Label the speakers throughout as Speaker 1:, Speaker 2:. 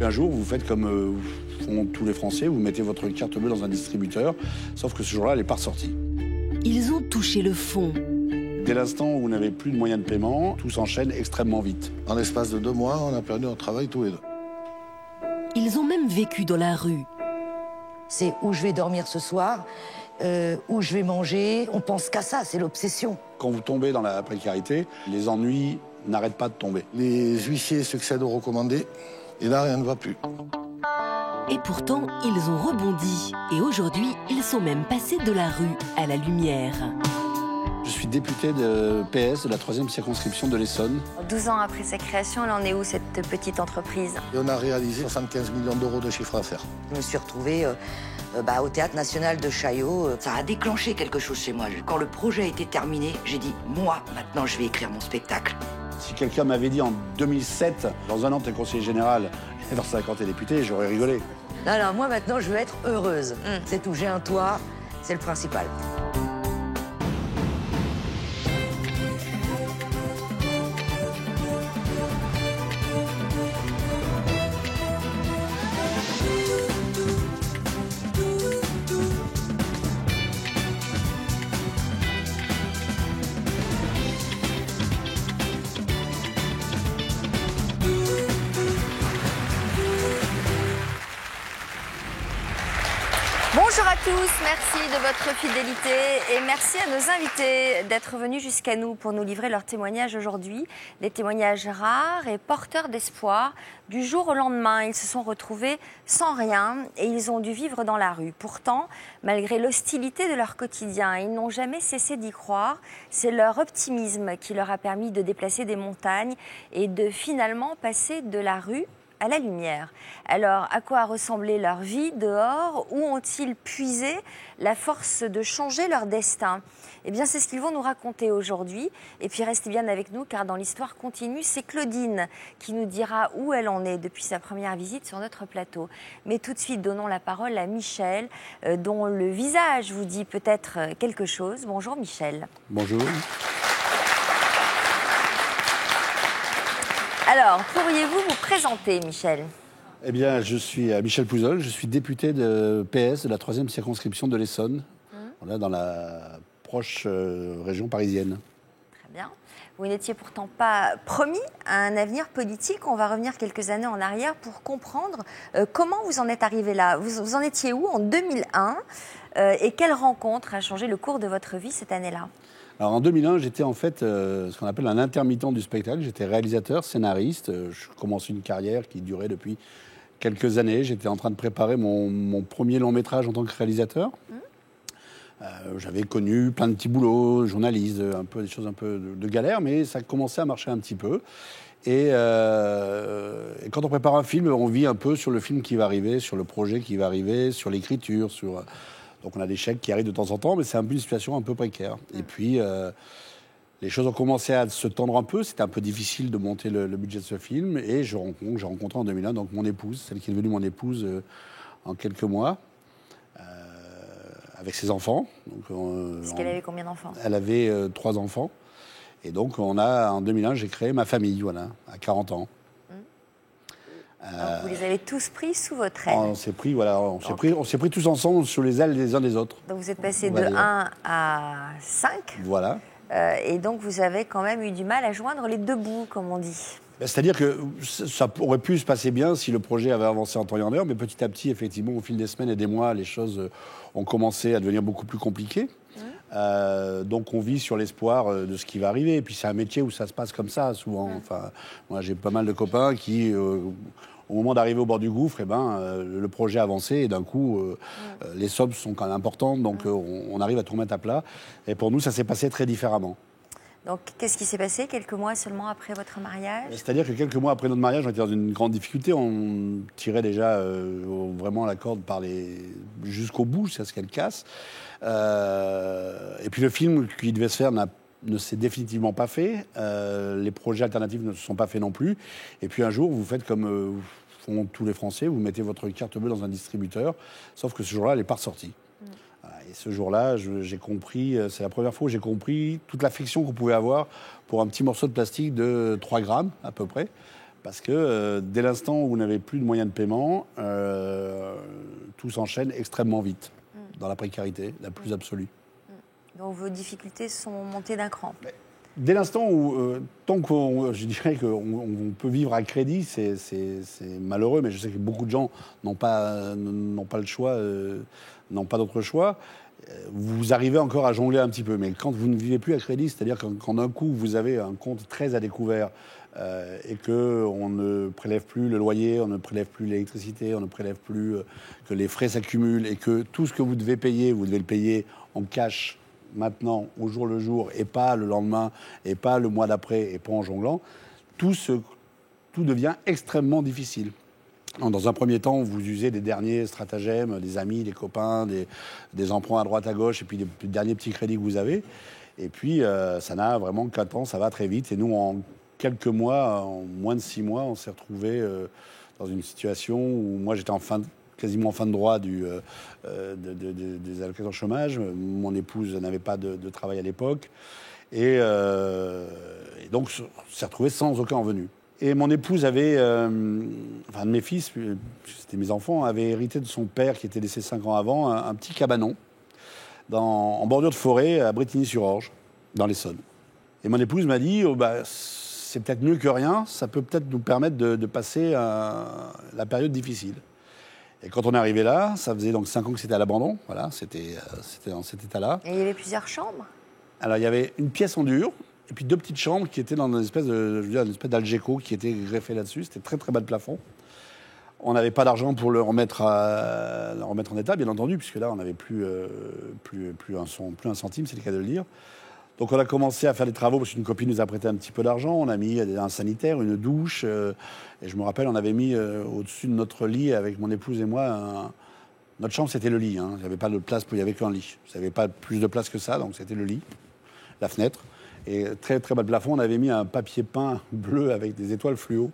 Speaker 1: un jour, vous faites comme font tous les Français, vous mettez votre carte bleue dans un distributeur, sauf que ce jour-là, elle n'est pas ressortie.
Speaker 2: Ils ont touché le fond.
Speaker 1: Dès l'instant où vous n'avez plus de moyens de paiement, tout s'enchaîne extrêmement vite.
Speaker 3: En l'espace de 2 mois, on a perdu notre travail tous les deux.
Speaker 2: Ils ont même vécu dans la rue.
Speaker 4: C'est où je vais dormir ce soir, où je vais manger. On pense qu'à ça, c'est l'obsession.
Speaker 1: Quand vous tombez dans la précarité, les ennuis n'arrêtent pas de tomber.
Speaker 3: Les huissiers succèdent aux recommandés, et là, rien ne va plus.
Speaker 2: Et pourtant, ils ont rebondi. Et aujourd'hui, ils sont même passés de la rue à la lumière.
Speaker 1: Je suis député de PS de la 3e circonscription de l'Essonne.
Speaker 5: 12 ans après sa création, elle en est où, cette petite entreprise?
Speaker 3: Et on a réalisé 75 millions d'euros de chiffre d'affaires.
Speaker 4: Je me suis retrouvée au Théâtre National de Chaillot. Ça a déclenché quelque chose chez moi. Quand le projet a été terminé, j'ai dit, moi, maintenant, je vais écrire mon spectacle.
Speaker 1: Si quelqu'un m'avait dit en 2007, dans un an, tu es conseiller général, et dans 50 députés, j'aurais rigolé.
Speaker 4: Non, non, moi, maintenant, je veux être heureuse. C'est tout, j'ai un toit, c'est le principal.
Speaker 5: Bonjour à tous, merci de votre fidélité et merci à nos invités d'être venus jusqu'à nous pour nous livrer leurs témoignages aujourd'hui. Des témoignages rares et porteurs d'espoir. Du jour au lendemain, ils se sont retrouvés sans rien et ils ont dû vivre dans la rue. Pourtant, malgré l'hostilité de leur quotidien, ils n'ont jamais cessé d'y croire. C'est leur optimisme qui leur a permis de déplacer des montagnes et de finalement passer de la rue à la lumière. Alors, à quoi a ressemblé leur vie dehors? Où ont-ils puisé la force de changer leur destin? Eh bien, c'est ce qu'ils vont nous raconter aujourd'hui. Et puis, restez bien avec nous, car dans l'histoire continue, c'est Claudine qui nous dira où elle en est depuis sa première visite sur notre plateau. Mais tout de suite, donnons la parole à Michel, dont le visage vous dit peut-être quelque chose. Bonjour Michel.
Speaker 1: Bonjour.
Speaker 5: Alors, pourriez-vous vous présenter, Michel?
Speaker 1: Eh bien, je suis Michel Pouzol, je suis député de PS de la 3e circonscription de l'Essonne, voilà, dans la proche région parisienne.
Speaker 5: Très bien. Vous n'étiez pourtant pas promis à un avenir politique. On va revenir quelques années en arrière pour comprendre comment vous en êtes arrivé là. Vous en étiez où en 2001 et quelle rencontre a changé le cours de votre vie cette année-là?
Speaker 1: Alors en 2001, j'étais en fait ce qu'on appelle un intermittent du spectacle. J'étais réalisateur, scénariste. Je commençais une carrière qui durait depuis quelques années. J'étais en train de préparer mon premier long métrage en tant que réalisateur. J'avais connu plein de petits boulots, journaliste, un peu des choses un peu de galère, mais ça commençait à marcher un petit peu. Et quand on prépare un film, on vit un peu sur le film qui va arriver, sur le projet qui va arriver, sur l'écriture, sur... Donc on a des chèques qui arrivent de temps en temps, mais c'est un peu une situation un peu précaire. Et puis, les choses ont commencé à se tendre un peu. C'était un peu difficile de monter le budget de ce film. Et j'ai rencontré en 2001 donc, mon épouse, celle qui est devenue mon épouse en quelques mois, avec ses enfants.
Speaker 5: Parce qu'elle avait combien d'enfants?
Speaker 1: Elle avait 3 enfants. Et donc, en 2001, j'ai créé ma famille, voilà, à 40 ans.
Speaker 5: Donc vous les avez tous pris sous votre aile.
Speaker 1: On s'est pris tous ensemble sous les ailes les uns des autres.
Speaker 5: Donc vous êtes passé de 1 à 5.
Speaker 1: Voilà.
Speaker 5: Et donc vous avez quand même eu du mal à joindre les 2 bouts, comme on dit.
Speaker 1: C'est-à-dire que ça aurait pu se passer bien si le projet avait avancé en temps et en heure, mais petit à petit, effectivement, au fil des semaines et des mois, les choses ont commencé à devenir beaucoup plus compliquées. Donc on vit sur l'espoir de ce qui va arriver. Et puis c'est un métier où ça se passe comme ça, souvent. Enfin, moi, j'ai pas mal de copains qui... au moment d'arriver au bord du gouffre, le projet avançait et d'un coup, les sommes sont quand même importantes, donc on arrive à tout remettre à plat. Et pour nous, ça s'est passé très différemment.
Speaker 5: Donc, qu'est-ce qui s'est passé quelques mois seulement après votre mariage?
Speaker 1: C'est-à-dire que quelques mois après notre mariage, on était dans une grande difficulté. On tirait déjà vraiment la corde jusqu'au bout, c'est ce qu'elle casse. Et puis le film qui devait se faire ne s'est définitivement pas fait. Les projets alternatifs ne se sont pas faits non plus. Et puis un jour, vous faites comme font tous les Français, vous mettez votre carte bleue dans un distributeur, sauf que ce jour-là, elle n'est pas ressortie. Et ce jour-là, j'ai compris, c'est la première fois où j'ai compris toute l'affection qu'on pouvait avoir pour un petit morceau de plastique de 3 grammes à peu près. Parce que dès l'instant où vous n'avez plus de moyens de paiement, tout s'enchaîne extrêmement vite, dans la précarité la plus absolue.
Speaker 5: Donc vos difficultés sont montées d'un cran.
Speaker 1: Dès l'instant où, je dirais qu'on peut vivre à crédit, c'est malheureux, mais je sais que beaucoup de gens n'ont pas le choix, n'ont pas d'autre choix. Vous arrivez encore à jongler un petit peu, mais quand vous ne vivez plus à crédit, c'est-à-dire quand d'un coup vous avez un compte très à découvert et qu'on ne prélève plus le loyer, on ne prélève plus l'électricité, on ne prélève plus que les frais s'accumulent et que tout ce que vous devez le payer en cash maintenant, au jour le jour, et pas le lendemain, et pas le mois d'après, et pas en jonglant, tout devient extrêmement difficile. Dans un premier temps, vous usez des derniers stratagèmes, des amis, des copains, des emprunts à droite à gauche, et puis des derniers petits crédits que vous avez. Et puis, ça n'a vraiment qu'un temps, ça va très vite. Et nous, en quelques mois, en moins de 6 mois, on s'est retrouvés dans une situation où moi, j'étais quasiment en fin de droit des allocations chômage. Mon épouse n'avait pas de travail à l'époque. Et donc, on s'est retrouvés sans aucun revenu. Et mon épouse avait, un de mes fils, c'était mes enfants, avait hérité de son père qui était décédé 5 ans avant, un petit cabanon en bordure de forêt à Brétigny-sur-Orge, dans l'Essonne. Et mon épouse m'a dit, c'est peut-être mieux que rien, ça peut peut-être nous permettre de passer la période difficile. Et quand on est arrivé là, ça faisait donc 5 ans que c'était à l'abandon, voilà, c'était dans cet état-là.
Speaker 5: Et il y avait plusieurs chambres?
Speaker 1: Alors il y avait une pièce en dur, et puis 2 petites chambres qui étaient dans une espèce d'algéco qui était greffé là-dessus. C'était très très bas de plafond. On n'avait pas d'argent pour le remettre en état, bien entendu, puisque là on n'avait plus un centime, c'est le cas de le dire. Donc on a commencé à faire des travaux parce qu'une copine nous a prêté un petit peu d'argent. On a mis un sanitaire, une douche, et je me rappelle, on avait mis au-dessus de notre lit avec mon épouse et moi. Notre chambre, c'était le lit. Il n'y avait pas de place, il n'y avait qu'un lit. Il n'y avait pas plus de place que ça, donc c'était le lit, la fenêtre. Et très, très bas de plafond, on avait mis un papier peint bleu avec des étoiles fluo.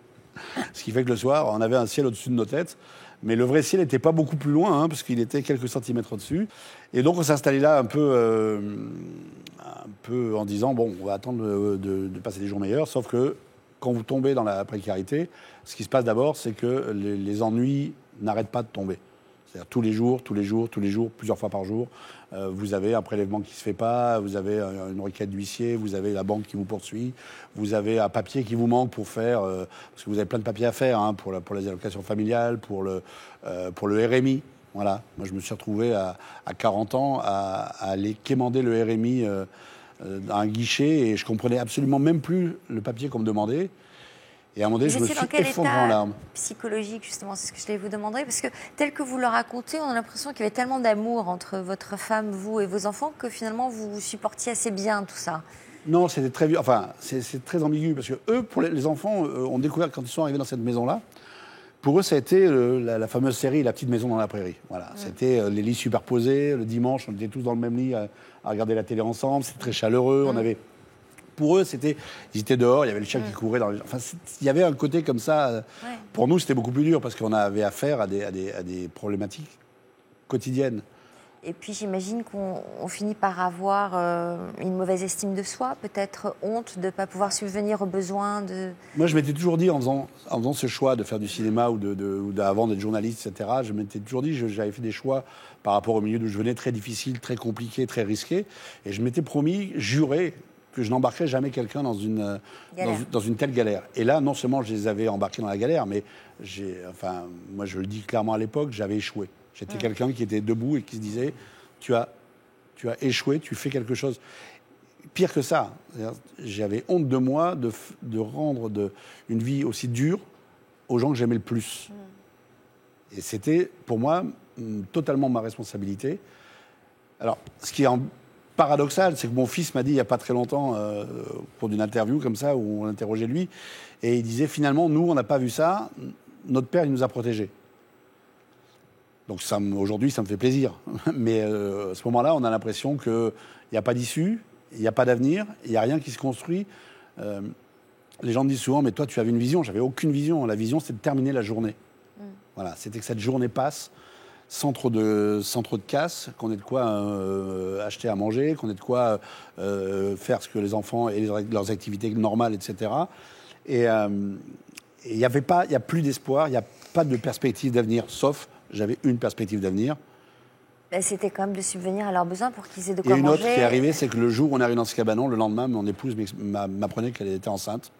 Speaker 1: Ce qui fait que le soir, on avait un ciel au-dessus de nos têtes. Mais le vrai ciel n'était pas beaucoup plus loin, parce qu'il était quelques centimètres au-dessus. Et donc, on s'est installé là un peu en disant, bon, on va attendre de passer des jours meilleurs. Sauf que quand vous tombez dans la précarité, ce qui se passe d'abord, c'est que les ennuis n'arrêtent pas de tomber. C'est-à-dire tous les jours, plusieurs fois par jour, vous avez un prélèvement qui ne se fait pas, vous avez une requête d'huissier, vous avez la banque qui vous poursuit, vous avez un papier qui vous manque pour faire, parce que vous avez plein de papiers à faire, pour les allocations familiales, pour le RMI. Voilà. Moi, je me suis retrouvé à 40 ans à aller quémander le RMI à un guichet et je comprenais absolument même plus le papier qu'on me demandait. Et à un moment donné, je me suis effondré en larmes.
Speaker 5: Psychologique, justement, c'est ce que je vous demanderai, parce que tel que vous le racontez, on a l'impression qu'il y avait tellement d'amour entre votre femme, vous et vos enfants, que finalement vous supportiez assez bien tout ça.
Speaker 1: Non, c'était très, c'est très ambigu, parce que eux, pour les enfants, ont découvert quand ils sont arrivés dans cette maison-là. Pour eux, ça a été la fameuse série La petite maison dans la prairie. Voilà, c'était les lits superposés. Le dimanche, on était tous dans le même lit à regarder la télé ensemble. C'était très chaleureux. On avait. Pour eux, ils étaient dehors, il y avait le chat qui courait dans les... Enfin, il y avait un côté comme ça. Ouais. Pour nous, c'était beaucoup plus dur parce qu'on avait affaire à des problématiques quotidiennes.
Speaker 5: Et puis, j'imagine qu'on finit par avoir une mauvaise estime de soi, peut-être honte de ne pas pouvoir subvenir aux besoins de...
Speaker 1: Moi, je m'étais toujours dit, en faisant ce choix de faire du cinéma ou d'avant d'être journaliste, etc., je m'étais toujours dit, j'avais fait des choix par rapport au milieu d'où je venais, très difficiles, très compliqués, très risqués. Et je m'étais promis, juré, que je n'embarquerais jamais quelqu'un dans une telle galère. Et là, non seulement je les avais embarqués dans la galère, mais moi je le dis clairement à l'époque, j'avais échoué. J'étais quelqu'un qui était debout et qui se disait, tu as échoué, tu fais quelque chose. Pire que ça, j'avais honte de moi de rendre une vie aussi dure aux gens que j'aimais le plus. Et c'était, pour moi, totalement ma responsabilité. Alors, ce qui est paradoxal, c'est que mon fils m'a dit il n'y a pas très longtemps, pour une interview comme ça, où on l'interrogeait lui, et il disait finalement, nous, on n'a pas vu ça, notre père, il nous a protégés. Donc aujourd'hui, ça me fait plaisir. Mais à ce moment-là, on a l'impression qu'il n'y a pas d'issue, il n'y a pas d'avenir, il n'y a rien qui se construit. Les gens me disent souvent, mais toi, tu avais une vision. J'avais aucune vision. La vision, c'est de terminer la journée. Voilà, c'était que cette journée passe sans trop de casse, qu'on ait de quoi acheter à manger, qu'on ait de quoi faire ce que les enfants et leurs activités normales, etc. Et il n'y a plus d'espoir, il n'y a pas de perspective d'avenir, sauf j'avais une perspective d'avenir.
Speaker 5: C'était quand même de subvenir à leurs besoins pour qu'ils aient de quoi
Speaker 1: Et une
Speaker 5: manger.
Speaker 1: autre qui est arrivée, c'est que le jour où on est arrivé dans ce cabanon, le lendemain, mon épouse m'apprenait qu'elle était enceinte.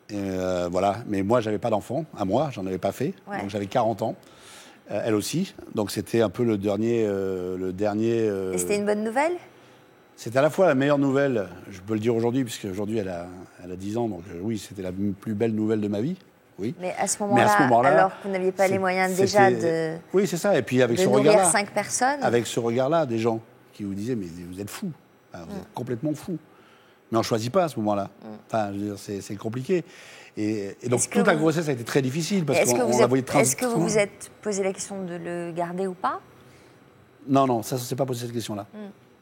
Speaker 1: Et voilà, mais moi, j'avais pas d'enfant, à moi, j'en avais pas fait, donc j'avais 40 ans, elle aussi, donc c'était un peu le dernier.
Speaker 5: Et c'était une bonne nouvelle?
Speaker 1: C'était à la fois la meilleure nouvelle, je peux le dire aujourd'hui, puisque aujourd'hui elle a 10 ans, donc oui, c'était la plus belle nouvelle de ma vie. Oui.
Speaker 5: Mais à ce moment-là, alors que vous n'aviez pas les moyens déjà de.
Speaker 1: Oui, c'est ça. Et puis avec
Speaker 5: de
Speaker 1: ce
Speaker 5: nourrir
Speaker 1: regard-là.
Speaker 5: 5 personnes.
Speaker 1: Avec ce regard-là, des gens qui vous disaient, mais vous êtes fous. Enfin, vous êtes complètement fous. Mais on ne choisit pas à ce moment-là. Enfin, je veux dire, c'est compliqué. Et donc toute la grossesse a été très difficile parce qu'on la voyait
Speaker 5: Est-ce que vous vous êtes posé la question de le garder ou pas?
Speaker 1: Non, ça ne s'est pas posé cette question-là.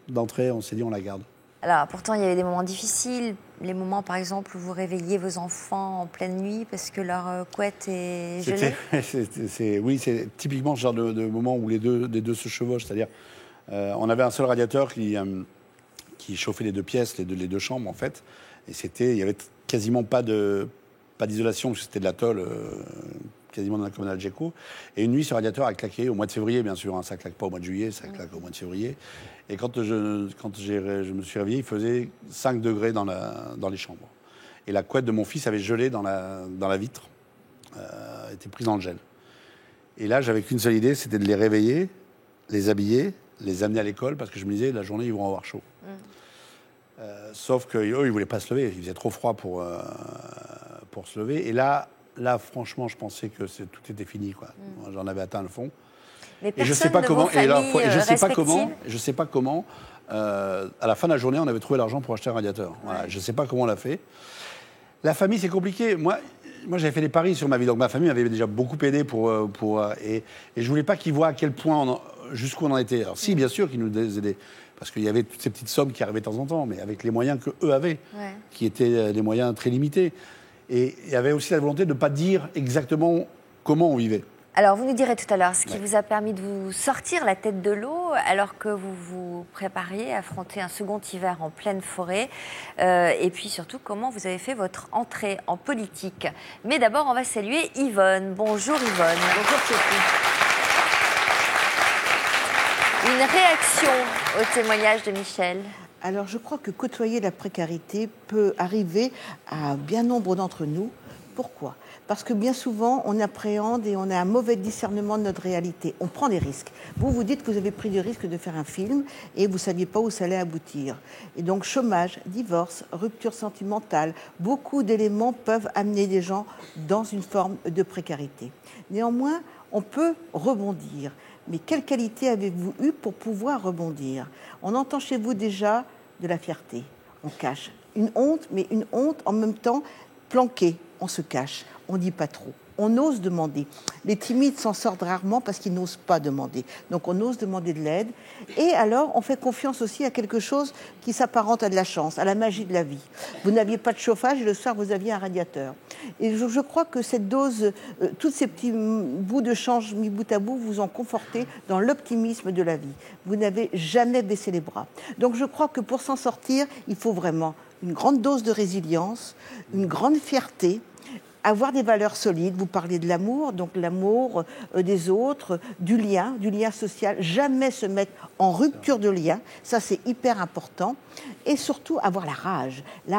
Speaker 1: D'entrée, on s'est dit, on la garde.
Speaker 5: Alors, pourtant, il y avait des moments difficiles. Les moments, par exemple, où vous réveilliez vos enfants en pleine nuit parce que leur couette est gelée.
Speaker 1: Oui, c'est typiquement ce genre de moment où les deux se chevauchent. C'est-à-dire, on avait un seul radiateur qui chauffait les 2 pièces, les deux chambres, en fait. Et il y avait quasiment pas d'isolation, parce que c'était de la tôle, quasiment dans la commune Algeco. Et une nuit, ce radiateur a claqué, au mois de février, bien sûr. Hein, ça ne claque pas au mois de juillet, ça claque au mois de février. Et quand je me suis réveillé, il faisait 5 degrés dans les chambres. Et la couette de mon fils avait gelé dans la vitre, était prise dans le gel. Et là, j'avais qu'une seule idée, c'était de les réveiller, les habiller, les amener à l'école, parce que je me disais, la journée, ils vont avoir chaud. Sauf qu'eux, ils ne voulaient pas se lever. Il faisait trop froid pour se lever. Et là, franchement, je pensais que tout était fini, quoi. J'en avais atteint le fond.
Speaker 5: Mais
Speaker 1: et je sais pas comment. Je sais pas comment. À la fin de la journée, on avait trouvé l'argent pour acheter un radiateur. Voilà, je sais pas comment on l'a fait. La famille, c'est compliqué. Moi, j'avais fait des paris sur ma vie. Donc ma famille m'avait déjà beaucoup aidé et je voulais pas qu'ils voient à quel point jusqu'où on en était. Alors si, bien sûr, qu'ils nous aidaient. Parce qu'il y avait toutes ces petites sommes qui arrivaient de temps en temps, mais avec les moyens qu'eux avaient, qui étaient des moyens très limités. Et il y avait aussi la volonté de ne pas dire exactement comment on vivait.
Speaker 5: Alors, vous nous direz tout à l'heure ce qui vous a permis de vous sortir la tête de l'eau alors que vous vous prépariez à affronter un second hiver en pleine forêt. Et puis surtout, comment vous avez fait votre entrée en politique. Mais d'abord, on va saluer Yvonne. Bonjour Yvonne.
Speaker 6: Bonjour Sophie.
Speaker 5: Une réaction au témoignage de Michel?
Speaker 6: Alors, je crois que côtoyer la précarité peut arriver à bien nombre d'entre nous. Pourquoi ? Parce que bien souvent, on appréhende et on a un mauvais discernement de notre réalité. On prend des risques. Vous dites que vous avez pris le risque de faire un film et vous ne saviez pas où ça allait aboutir. Et donc, chômage, divorce, rupture sentimentale, beaucoup d'éléments peuvent amener des gens dans une forme de précarité. Néanmoins, on peut rebondir. Mais quelle qualité avez-vous eue pour pouvoir rebondir? On entend chez vous déjà de la fierté. On cache une honte, mais une honte en même temps planquée. On se cache, on ne dit pas trop. On ose demander. Les timides s'en sortent rarement parce qu'ils n'osent pas demander. Donc on ose demander de l'aide. Et alors, on fait confiance aussi à quelque chose qui s'apparente à de la chance, à la magie de la vie. Vous n'aviez pas de chauffage et le soir, vous aviez un radiateur. Et je crois que cette dose, tous ces petits bouts de change mis bout à bout, vous ont conforté dans l'optimisme de la vie. Vous n'avez jamais baissé les bras. Donc je crois que pour s'en sortir, il faut vraiment une grande dose de résilience, une grande fierté, avoir des valeurs solides. Vous parlez de l'amour, donc l'amour des autres, du lien social. Jamais se mettre en rupture de lien, ça c'est hyper important. Et surtout avoir la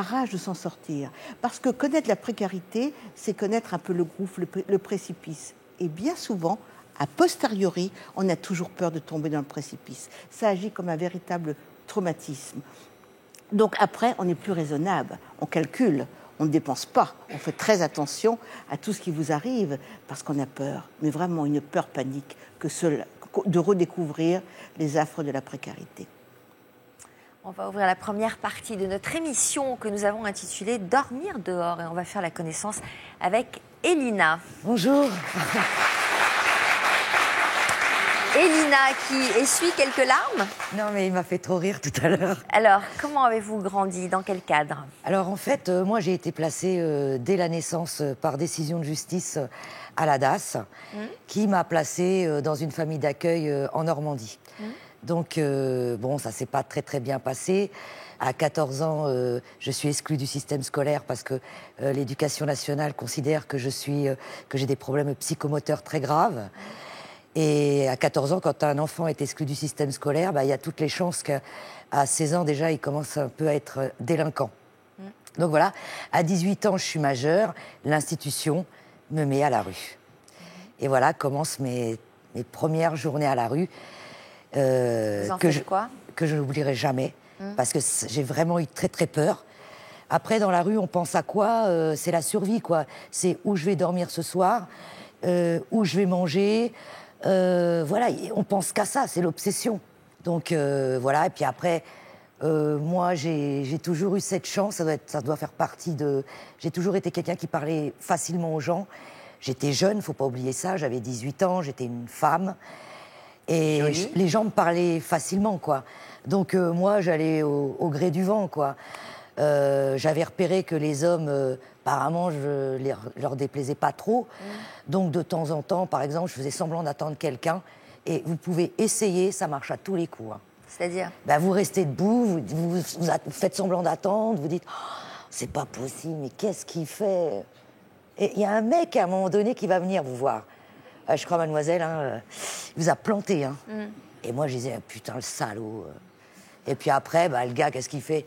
Speaker 6: rage de s'en sortir. Parce que connaître la précarité, c'est connaître un peu le gouffre, le précipice. Et bien souvent, a posteriori, on a toujours peur de tomber dans le précipice. Ça agit comme un véritable traumatisme. Donc après, on n'est plus raisonnable, on calcule. On ne dépense pas, on fait très attention à tout ce qui vous arrive parce qu'on a peur, mais vraiment une peur panique de redécouvrir les affres de la précarité.
Speaker 5: On va ouvrir la première partie de notre émission que nous avons intitulée « Dormir dehors » et on va faire la connaissance avec Elina.
Speaker 7: Bonjour.
Speaker 5: Elina qui essuie quelques larmes.
Speaker 7: Non, mais il m'a fait trop rire tout à l'heure.
Speaker 5: Alors, comment avez-vous grandi? Dans quel cadre?
Speaker 7: Alors, en fait, moi, j'ai été placée dès la naissance par décision de justice à la DAS, qui m'a placée dans une famille d'accueil en Normandie. Donc, bon, ça ne s'est pas très, très bien passé. À 14 ans, je suis exclue du système scolaire parce que l'éducation nationale considère que j'ai des problèmes psychomoteurs très graves. Et à 14 ans, quand un enfant est exclu du système scolaire, il y a toutes les chances qu'à 16 ans, déjà, il commence un peu à être délinquant. Donc voilà, à 18 ans, je suis majeure, l'institution me met à la rue. Et voilà commencent mes premières journées à la rue.
Speaker 5: Vous en faites quoi ?
Speaker 7: Que je n'oublierai jamais, parce que j'ai vraiment eu très très peur. Après, dans la rue, on pense à quoi ? C'est la survie, quoi. C'est où je vais dormir ce soir, où je vais manger. Voilà, on pense qu'à ça, c'est l'obsession. Donc voilà, et puis après, moi, j'ai toujours eu cette chance, ça doit faire partie de... J'ai toujours été quelqu'un qui parlait facilement aux gens. J'étais jeune, faut pas oublier ça, j'avais 18 ans, j'étais une femme. Et les gens me parlaient facilement, quoi. Donc moi, j'allais au gré du vent, quoi. J'avais repéré que les hommes, apparemment, je leur déplaisais pas trop. Donc de temps en temps, par exemple, je faisais semblant d'attendre quelqu'un. Et vous pouvez essayer, ça marche à tous les coups. Hein.
Speaker 5: C'est-à-dire
Speaker 7: vous restez debout, vous faites semblant d'attendre, vous dites oh, « c'est pas possible, mais qu'est-ce qu'il fait ?» Et il y a un mec, à un moment donné, qui va venir vous voir. Je crois, mademoiselle, il vous a planté. Hein. Et moi, je disais « putain, le salaud !» Et puis après, le gars, qu'est-ce qu'il fait ?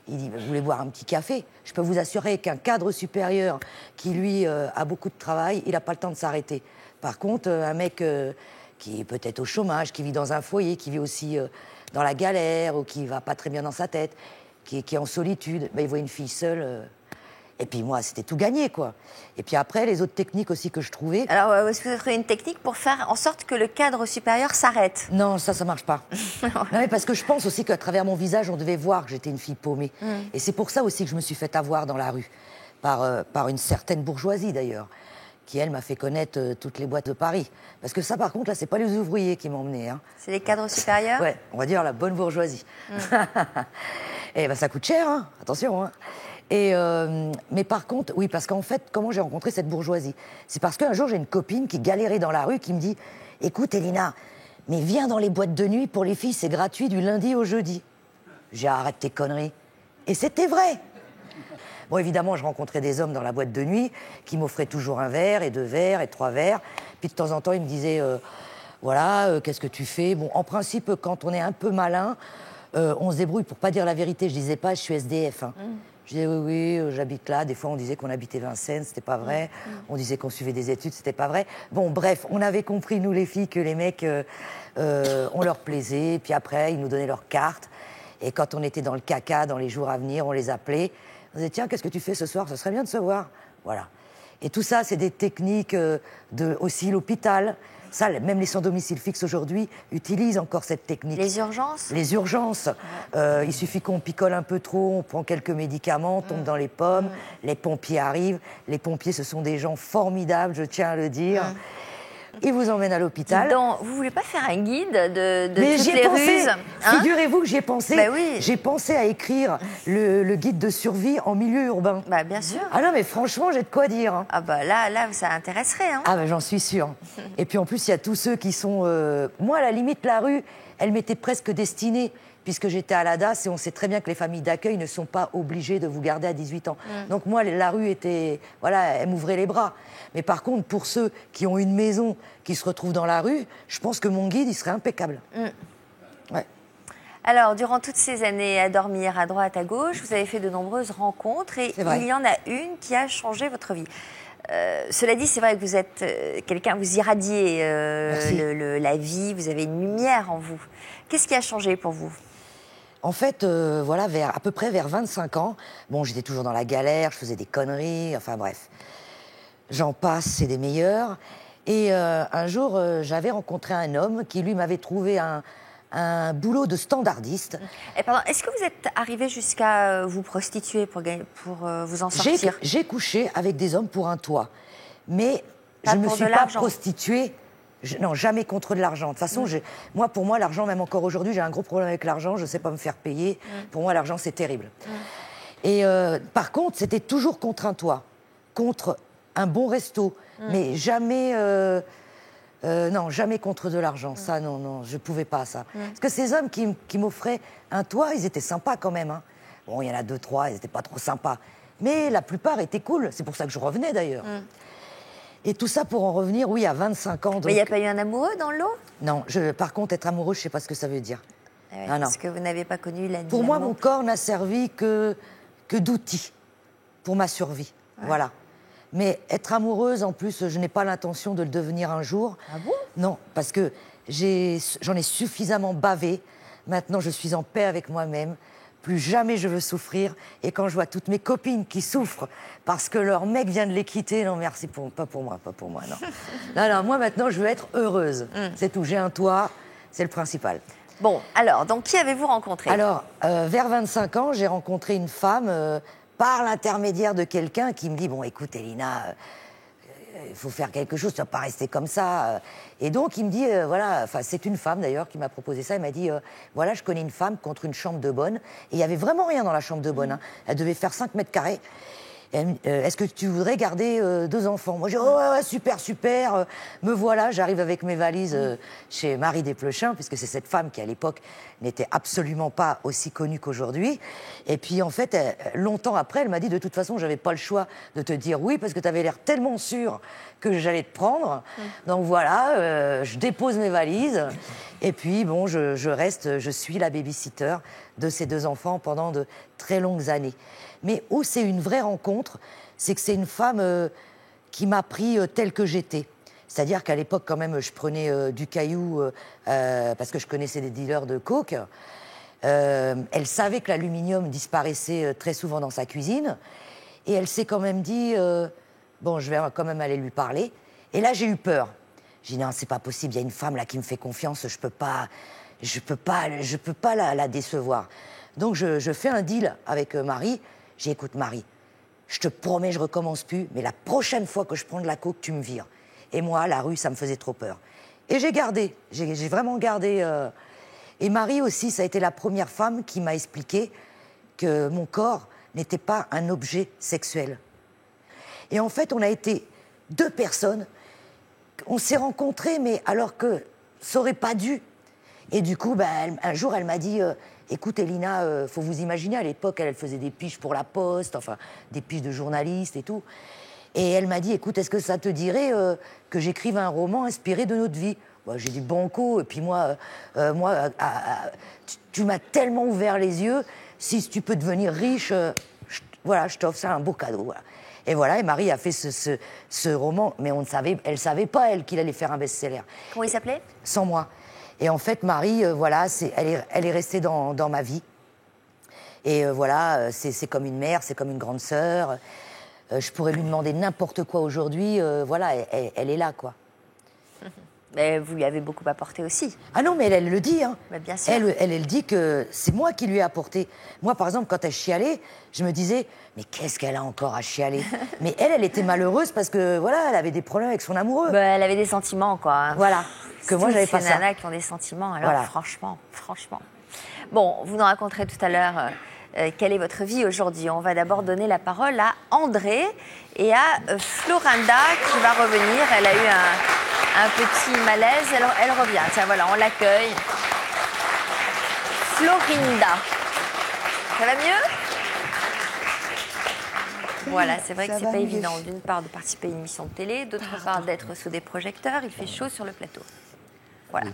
Speaker 7: Il dit, vous voulez boire un petit café ? Je peux vous assurer qu'un cadre supérieur qui, lui, a beaucoup de travail, il n'a pas le temps de s'arrêter. Par contre, un mec qui est peut-être au chômage, qui vit dans un foyer, qui vit aussi dans la galère, ou qui ne va pas très bien dans sa tête, qui est en solitude, il voit une fille seule... Et puis moi, c'était tout gagné, quoi. Et puis après, les autres techniques aussi que je trouvais...
Speaker 5: Alors, est-ce que vous avez trouvé une technique pour faire en sorte que le cadre supérieur s'arrête ?
Speaker 7: Non, ça marche pas. Non, mais parce que je pense aussi qu'à travers mon visage, on devait voir que j'étais une fille paumée. Et c'est pour ça aussi que je me suis fait avoir dans la rue, par une certaine bourgeoisie, d'ailleurs, qui, elle, m'a fait connaître toutes les boîtes de Paris. Parce que ça, par contre, là, c'est pas les ouvriers qui m'ont emmené. Hein.
Speaker 5: C'est les cadres supérieurs ?
Speaker 7: Ouais, on va dire la bonne bourgeoisie. Et ça coûte cher, hein. Attention, hein. Mais par contre, oui, parce qu'en fait, comment j'ai rencontré cette bourgeoisie ? C'est parce qu'un jour, j'ai une copine qui galérait dans la rue, qui me dit « Écoute, Elina, mais viens dans les boîtes de nuit, pour les filles, c'est gratuit du lundi au jeudi. » J'ai arrêté tes conneries. Et c'était vrai. Bon, évidemment, je rencontrais des hommes dans la boîte de nuit qui m'offraient toujours un verre, et 2 verres, et 3 verres. Puis de temps en temps, ils me disaient voilà, qu'est-ce que tu fais ? Bon, en principe, quand on est un peu malin, on se débrouille pour pas dire la vérité. Je disais pas, je suis SDF. Hein. Je disais oui, j'habite là. Des fois, on disait qu'on habitait Vincennes, c'était pas vrai. On disait qu'on suivait des études, c'était pas vrai. Bon, bref, on avait compris, nous les filles, que les mecs, on leur plaisait. Puis après, ils nous donnaient leurs cartes. Et quand on était dans le caca, dans les jours à venir, on les appelait. On disait tiens, qu'est-ce que tu fais ce soir ? Ce serait bien de se voir. Voilà. Et tout ça, c'est des techniques aussi l'hôpital. Ça, même les sans-domicile fixe aujourd'hui utilisent encore cette technique.
Speaker 5: Les urgences ?
Speaker 7: Les urgences. Il suffit qu'on picole un peu trop, on prend quelques médicaments, on tombe dans les pommes, les pompiers arrivent. Les pompiers, ce sont des gens formidables, je tiens à le dire. Ils vous emmènent à l'hôpital.
Speaker 5: Vous voulez pas faire un guide de
Speaker 7: mais
Speaker 5: toutes les ruses, hein ?
Speaker 7: Figurez-vous que j'y ai pensé.
Speaker 5: Bah oui.
Speaker 7: J'ai pensé à écrire le guide de survie en milieu urbain.
Speaker 5: Bah bien sûr.
Speaker 7: Ah non, mais franchement, j'ai de quoi dire. Hein.
Speaker 5: Ah bah là, ça intéresserait. Hein.
Speaker 7: Ah bah j'en suis sûre. Et puis en plus, il y a tous ceux qui sont... Moi, à la limite, la rue, elle m'était presque destinée, puisque j'étais à la DAS et on sait très bien que les familles d'accueil ne sont pas obligées de vous garder à 18 ans. Donc moi, la rue était... Voilà, elle m'ouvrait les bras. Mais par contre, pour ceux qui ont une maison, qui se retrouvent dans la rue, je pense que mon guide, il serait impeccable. Ouais.
Speaker 5: Alors, durant toutes ces années à dormir à droite, à gauche, vous avez fait de nombreuses rencontres et il y en a une qui a changé votre vie. Cela dit, c'est vrai que vous êtes quelqu'un, vous irradiez la vie, vous avez une lumière en vous. Qu'est-ce qui a changé pour vous ?
Speaker 7: En fait, voilà, à peu près vers 25 ans, bon, j'étais toujours dans la galère, je faisais des conneries, enfin bref. J'en passe, c'est des meilleurs. Et un jour, j'avais rencontré un homme qui, lui, m'avait trouvé un boulot de standardiste.
Speaker 5: Et pardon, est-ce que vous êtes arrivé jusqu'à vous prostituer pour vous en sortir ?
Speaker 7: J'ai couché avec des hommes pour un toit. Mais je ne me suis pas prostituée. Non, jamais contre de l'argent. De toute façon, pour moi, l'argent, même encore aujourd'hui, j'ai un gros problème avec l'argent. Je ne sais pas me faire payer. Pour moi, l'argent, c'est terrible. Et par contre, c'était toujours contre un toit, contre un bon resto, mais jamais... non, jamais contre de l'argent. Ça, non, je ne pouvais pas, ça. Parce que ces hommes qui m'offraient un toit, ils étaient sympas quand même. Hein. Bon, il y en a 2, 3, ils n'étaient pas trop sympas. Mais la plupart étaient cool. C'est pour ça que je revenais, d'ailleurs. Et tout ça pour en revenir, oui, à 25 ans. Donc...
Speaker 5: Mais il n'y a pas eu un amoureux dans l'eau?
Speaker 7: Non, par contre, être amoureux, je ne sais pas ce que ça veut dire.
Speaker 5: Ouais,
Speaker 7: non.
Speaker 5: Parce que vous n'avez pas connu la
Speaker 7: Pour moi, mon corps n'a servi que d'outil pour ma survie. Ouais. Voilà. Mais être amoureuse, en plus, je n'ai pas l'intention de le devenir un jour.
Speaker 5: Ah bon?
Speaker 7: Non, parce que j'en ai suffisamment bavé. Maintenant, je suis en paix avec moi-même. Plus jamais je veux souffrir. Et quand je vois toutes mes copines qui souffrent parce que leur mec vient de les quitter, non merci, pas pour moi, non. non, moi maintenant je veux être heureuse. C'est tout, j'ai un toit, c'est le principal.
Speaker 5: Bon, alors, donc qui avez-vous rencontré?
Speaker 7: Alors, vers 25 ans, j'ai rencontré une femme par l'intermédiaire de quelqu'un qui me dit, bon écoute Elina, il faut faire quelque chose, tu ne vas pas rester comme ça. Et donc, il me dit, voilà, c'est une femme d'ailleurs qui m'a proposé ça. Elle m'a dit, voilà, je connais une femme contre une chambre de bonne. Et il n'y avait vraiment rien dans la chambre de bonne. Hein. Elle devait faire 5 mètres carrés. Est-ce que tu voudrais garder 2 enfants? Moi, j'ai dit, oh, ouais, super, me voilà. J'arrive avec mes valises chez Marie Desplechin, puisque c'est cette femme qui, à l'époque, n'était absolument pas aussi connue qu'aujourd'hui. Et puis, en fait, longtemps après, elle m'a dit, de toute façon, j'avais pas le choix de te dire oui, parce que tu avais l'air tellement sûre que j'allais te prendre. Donc voilà, je dépose mes valises. Et puis, bon, je suis la babysitter de ces 2 enfants pendant de très longues années. Mais où c'est une vraie rencontre, c'est que c'est une femme qui m'a pris telle que j'étais. C'est-à-dire qu'à l'époque, quand même, je prenais du caillou parce que je connaissais des dealers de coke. Elle savait que l'aluminium disparaissait très souvent dans sa cuisine. Et elle s'est quand même dit, bon, je vais quand même aller lui parler. Et là, j'ai eu peur. J'ai dit, non, c'est pas possible, il y a une femme là qui me fait confiance, je peux pas la décevoir. Donc, je fais un deal avec Marie. J'ai dit, écoute Marie, je te promets, je recommence plus, mais la prochaine fois que je prends de la coke, tu me vires. Et moi, la rue, ça me faisait trop peur. Et j'ai vraiment gardé. Et Marie aussi, ça a été la première femme qui m'a expliqué que mon corps n'était pas un objet sexuel. Et en fait, on a été 2 personnes, on s'est rencontrés, mais alors que ça aurait pas dû. Et du coup, un jour, elle m'a dit... Écoute, Elina, faut vous imaginer, à l'époque, elle faisait des piges pour la Poste, enfin, des piges de journalistes et tout. Et elle m'a dit, écoute, est-ce que ça te dirait que j'écrive un roman inspiré de notre vie? J'ai dit banco, et puis moi, tu m'as tellement ouvert les yeux, si tu peux devenir riche, je t'offre ça, un beau cadeau. Voilà. Et voilà, et Marie a fait ce roman, mais elle savait pas, elle, qu'il allait faire un best-seller.
Speaker 5: Comment il s'appelait?
Speaker 7: Sans moi. Et en fait, Marie, voilà, elle est restée dans ma vie. Et voilà, c'est comme une mère, c'est comme une grande sœur. Je pourrais lui demander n'importe quoi aujourd'hui. Voilà, elle est là, quoi.
Speaker 5: Mais vous lui avez beaucoup apporté aussi.
Speaker 7: Ah non, mais elle le dit. Hein.
Speaker 5: Mais bien sûr.
Speaker 7: Elle dit que c'est moi qui lui ai apporté. Moi, par exemple, quand elle chialait, je me disais, mais qu'est-ce qu'elle a encore à chialer? Mais elle était malheureuse parce que, voilà, elle avait des problèmes avec son amoureux.
Speaker 5: Elle avait des sentiments, quoi.
Speaker 7: Voilà. Que moi, j'avais pas ça.
Speaker 5: Ces nanas qui ont des sentiments, alors
Speaker 7: voilà.
Speaker 5: franchement. Bon, vous nous raconterez tout à l'heure quelle est votre vie aujourd'hui. On va d'abord donner la parole à André et à Florinda qui va revenir. Elle a eu un petit malaise. Elle revient. Tiens, voilà, on l'accueille. Florinda. Ça va mieux? Voilà, c'est vrai que c'est pas évident, d'une part, de participer à une émission de télé, d'autre part, d'être sous des projecteurs. Il fait chaud sur le plateau. Voilà.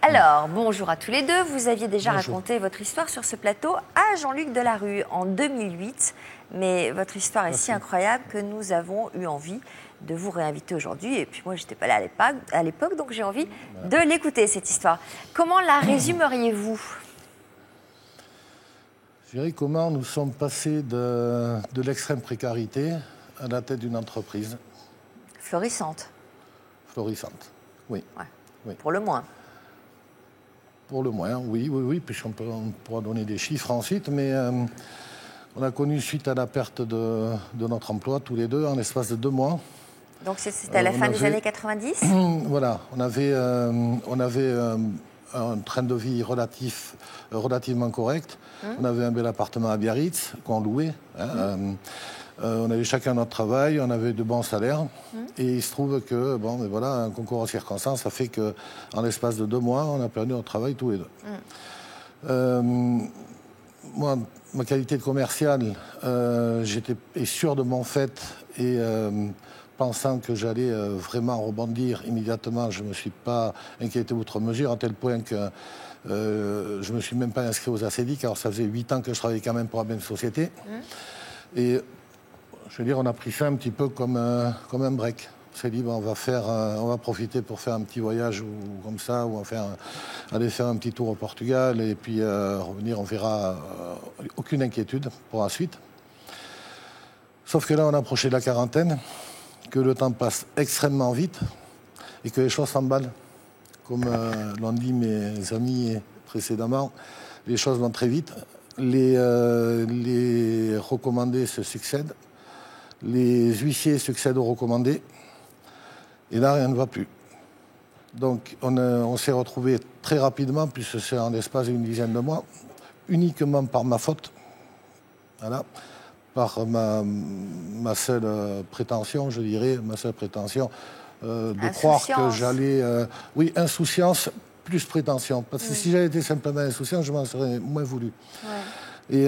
Speaker 5: Alors, bonjour à tous les 2. Vous aviez déjà raconté votre histoire sur ce plateau à Jean-Luc Delarue en 2008. Mais votre histoire est si incroyable que nous avons eu envie de vous réinviter aujourd'hui. Et puis moi, je n'étais pas là à l'époque, donc j'ai envie de l'écouter, cette histoire. Comment la résumeriez-vous?
Speaker 3: Je dirais comment nous sommes passés de l'extrême précarité à la tête d'une entreprise.
Speaker 5: Florissante.
Speaker 3: Florissante, oui.
Speaker 5: Ouais.
Speaker 3: Oui.
Speaker 5: Pour le moins.
Speaker 3: Pour le moins, oui. Puis on pourra donner des chiffres ensuite, mais on a connu, suite à la perte de notre emploi, tous les 2, en l'espace de 2 mois.
Speaker 5: Donc c'était à la fin des années 90 ?
Speaker 3: Voilà, on avait un train de vie relativement correct. On avait un bel appartement à Biarritz qu'on louait. On avait chacun notre travail, on avait de bons salaires. Et il se trouve que, voilà, un concours en circonstances a fait qu'en l'espace de 2 mois, on a perdu notre travail tous les 2. Moi, ma qualité de commercial, j'étais sûr de mon fait et pensant que j'allais vraiment rebondir immédiatement, je ne me suis pas inquiété outre mesure, à tel point que je ne me suis même pas inscrit aux ACDIC. Alors ça faisait 8 ans que je travaillais quand même pour la même société. Et je veux dire, on a pris ça un petit peu comme un break. On s'est dit, bon, on va profiter pour faire un petit voyage ou comme ça, ou aller faire un petit tour au Portugal et puis revenir, on verra. Aucune inquiétude pour la suite. Sauf que là, on approchait de la quarantaine, que le temps passe extrêmement vite et que les choses s'emballent. Comme l'ont dit mes amis précédemment, les choses vont très vite. Les recommandés se succèdent. Les huissiers succèdent aux recommandés. Et là, rien ne va plus. Donc, on s'est retrouvé très rapidement, puisque c'est en l'espace d'une dizaine de mois, uniquement par ma faute. Voilà. Par ma seule prétention, je dirais, de croire que j'allais... oui, insouciance plus prétention. Parce que si j'avais été simplement insouciant, je m'en serais moins voulu. Ouais. Et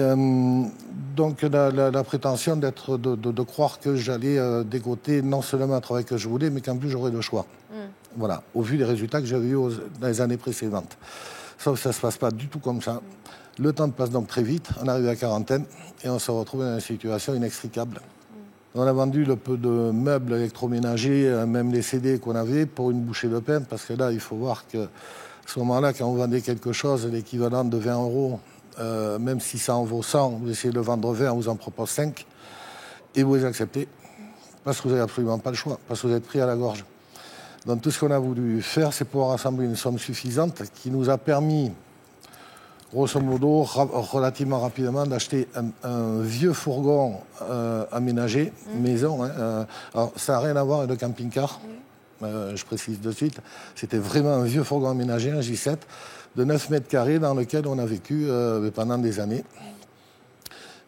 Speaker 3: donc la prétention de croire que j'allais dégoter non seulement un travail que je voulais, mais qu'en plus j'aurais le choix. Voilà, au vu des résultats que j'avais eus dans les années précédentes. Sauf que ça ne se passe pas du tout comme ça. Le temps passe donc très vite, on arrive à la quarantaine et on se retrouve dans une situation inextricable. On a vendu le peu de meubles électroménagers, même les CD qu'on avait, pour une bouchée de pain, parce que là, il faut voir qu'à ce moment-là, quand on vendait quelque chose, l'équivalent de 20 €, même si ça en vaut 100, vous essayez de vendre 20, on vous en propose 5, et vous les acceptez, parce que vous n'avez absolument pas le choix, parce que vous êtes pris à la gorge. Donc tout ce qu'on a voulu faire, c'est pouvoir rassembler une somme suffisante qui nous a permis, grosso modo, relativement rapidement, d'acheter un vieux fourgon aménagé, maison. Alors, ça n'a rien à voir avec le camping-car, je précise de suite. C'était vraiment un vieux fourgon aménagé, un J7, de 9 mètres carrés, dans lequel on a vécu pendant des années.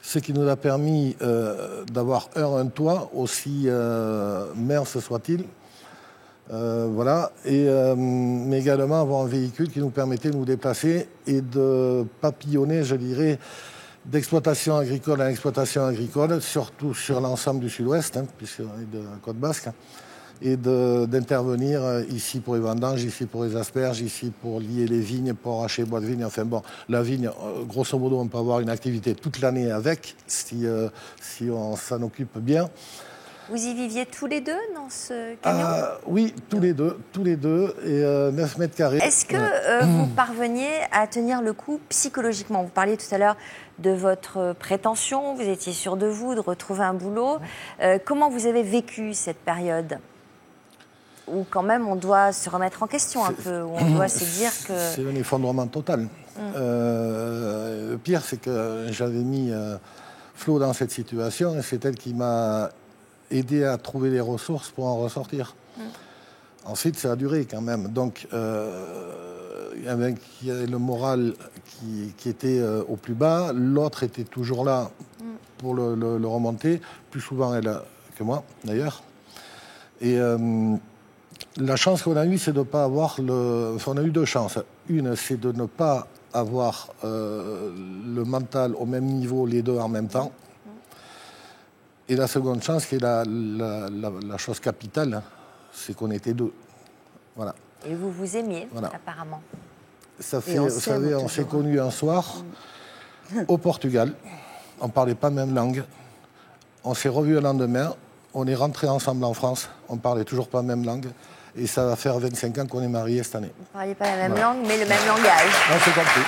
Speaker 3: Ce qui nous a permis d'avoir un toit, aussi mince soit-il, voilà, mais également avoir un véhicule qui nous permettait de nous déplacer et de papillonner, je dirais, d'exploitation agricole à exploitation agricole, surtout sur l'ensemble du sud-ouest, puisqu'on est de la côte basque, et d'intervenir ici pour les vendanges, ici pour les asperges, ici pour lier les vignes, pour arracher les bois de vigne. Enfin bon, la vigne, grosso modo, on peut avoir une activité toute l'année avec, si on s'en occupe bien.
Speaker 5: Vous y viviez tous les deux dans ce camion ?
Speaker 3: Oui, tous les deux, et 9 mètres carrés.
Speaker 5: Est-ce que vous parveniez à tenir le coup psychologiquement ? Vous parliez tout à l'heure de votre prétention, vous étiez sûr de vous, de retrouver un boulot. Comment vous avez vécu cette période où quand même on doit se remettre en question un peu, où on doit se dire que...
Speaker 3: C'est un effondrement total. Le pire, c'est que j'avais mis Flo dans cette situation et c'est elle qui m'a aidé à trouver les ressources pour en ressortir. Ensuite, ça a duré quand même. Donc, il y avait le moral qui était au plus bas, l'autre était toujours là pour le remonter, plus souvent elle que moi d'ailleurs. Et la chance qu'on a eue, c'est de ne pas avoir Enfin, on a eu deux chances. Une, c'est de ne pas avoir le mental au même niveau, les deux en même temps. Et la seconde chance, qui est la chose capitale, c'est qu'on était deux. Voilà.
Speaker 5: Et vous vous aimiez, apparemment.
Speaker 3: Ça fait, vous savez, on s'est connus un soir au Portugal. On ne parlait pas la même langue. On s'est revus le lendemain. On est rentrés ensemble en France. On ne parlait toujours pas la même langue. Et ça va faire 25 ans qu'on est mariés cette année.
Speaker 5: Vous ne parliez pas la même langue, mais le même langage.
Speaker 3: On s'est compris.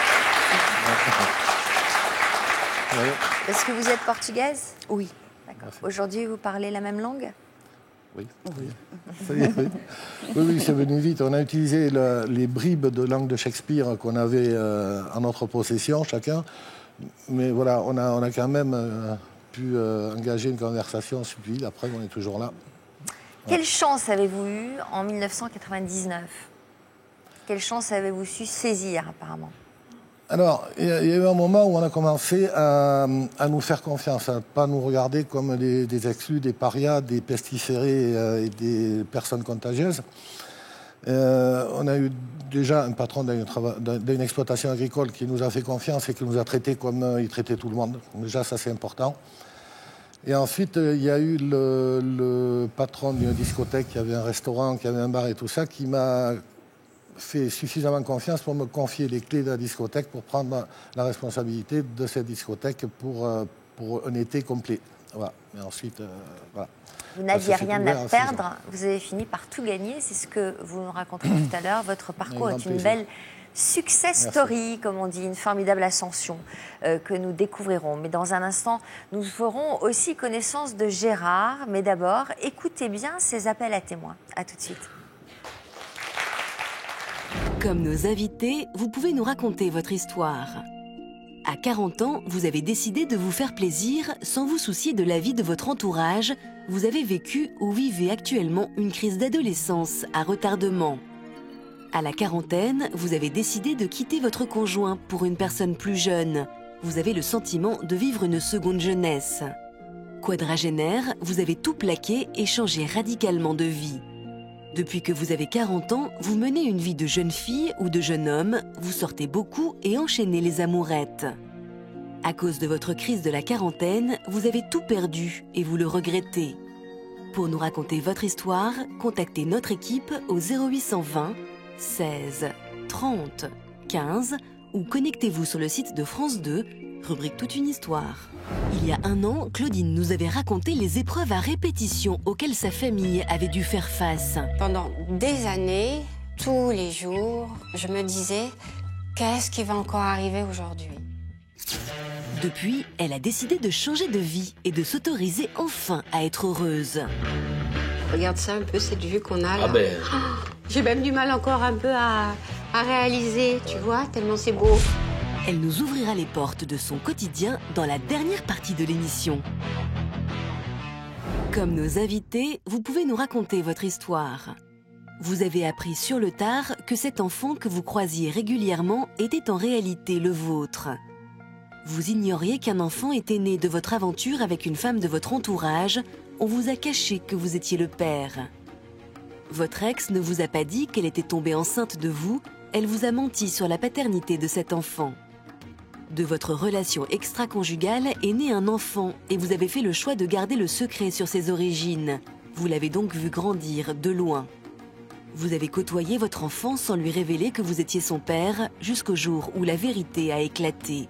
Speaker 5: Est-ce que vous êtes portugaise ?
Speaker 6: Oui.
Speaker 5: D'accord. Aujourd'hui, vous parlez la même langue ?
Speaker 3: Oui. Oui, c'est venu vite. On a utilisé les bribes de langue de Shakespeare qu'on avait en notre possession, chacun. Mais voilà, on a quand même pu engager une conversation subtile. Après, on est toujours là.
Speaker 5: Quelle chance avez-vous eue en 1999 ? Quelle chance avez-vous su saisir, apparemment ?
Speaker 3: Alors, il y a eu un moment où on a commencé à nous faire confiance, à ne pas nous regarder comme des exclus, des parias, des pestiférés et des personnes contagieuses. On a eu déjà un patron d'une exploitation agricole qui nous a fait confiance et qui nous a traités comme il traitait tout le monde. Déjà, ça, c'est important. Et ensuite, il y a eu le patron d'une discothèque qui avait un restaurant, qui avait un bar et tout ça, qui m'a fait suffisamment confiance pour me confier les clés de la discothèque pour prendre la responsabilité de cette discothèque pour un été complet. Voilà. Et ensuite, voilà.
Speaker 5: Vous n'aviez rien à perdre, vous avez fini par tout gagner, c'est ce que vous nous racontez tout à l'heure. Votre parcours est une belle success story, comme on dit, une formidable ascension que nous découvrirons. Mais dans un instant, nous ferons aussi connaissance de Gérard. Mais d'abord, écoutez bien ces appels à témoins. À tout de suite.
Speaker 2: Comme nos invités, vous pouvez nous raconter votre histoire. À 40 ans, vous avez décidé de vous faire plaisir sans vous soucier de la vie de votre entourage. Vous avez vécu ou vivez actuellement une crise d'adolescence à retardement. À la quarantaine, vous avez décidé de quitter votre conjoint pour une personne plus jeune. Vous avez le sentiment de vivre une seconde jeunesse. Quadragénaire, vous avez tout plaqué et changé radicalement de vie. Depuis que vous avez 40 ans, vous menez une vie de jeune fille ou de jeune homme, vous sortez beaucoup et enchaînez les amourettes. À cause de votre crise de la quarantaine, vous avez tout perdu et vous le regrettez. Pour nous raconter votre histoire, contactez notre équipe au 0820 16 30 15 ou connectez-vous sur le site de France 2, rubrique Toute une histoire. Il y a un an, Claudine nous avait raconté les épreuves à répétition auxquelles sa famille avait dû faire face.
Speaker 8: Pendant des années, tous les jours, je me disais « Qu'est-ce qui va encore arriver aujourd'hui ?»
Speaker 2: Depuis, elle a décidé de changer de vie et de s'autoriser enfin à être heureuse.
Speaker 8: Regarde ça un peu, cette vue qu'on a là. J'ai même du mal encore un peu à réaliser, tu vois, tellement c'est beau.
Speaker 2: Elle nous ouvrira les portes de son quotidien dans la dernière partie de l'émission. Comme nos invités, vous pouvez nous raconter votre histoire. Vous avez appris sur le tard que cet enfant que vous croisiez régulièrement était en réalité le vôtre. Vous ignoriez qu'un enfant était né de votre aventure avec une femme de votre entourage. On vous a caché que vous étiez le père. Votre ex ne vous a pas dit qu'elle était tombée enceinte de vous. Elle vous a menti sur la paternité de cet enfant. De votre relation extra-conjugale est né un enfant et vous avez fait le choix de garder le secret sur ses origines. Vous l'avez donc vu grandir de loin. Vous avez côtoyé votre enfant sans lui révéler que vous étiez son père jusqu'au jour où la vérité a éclaté.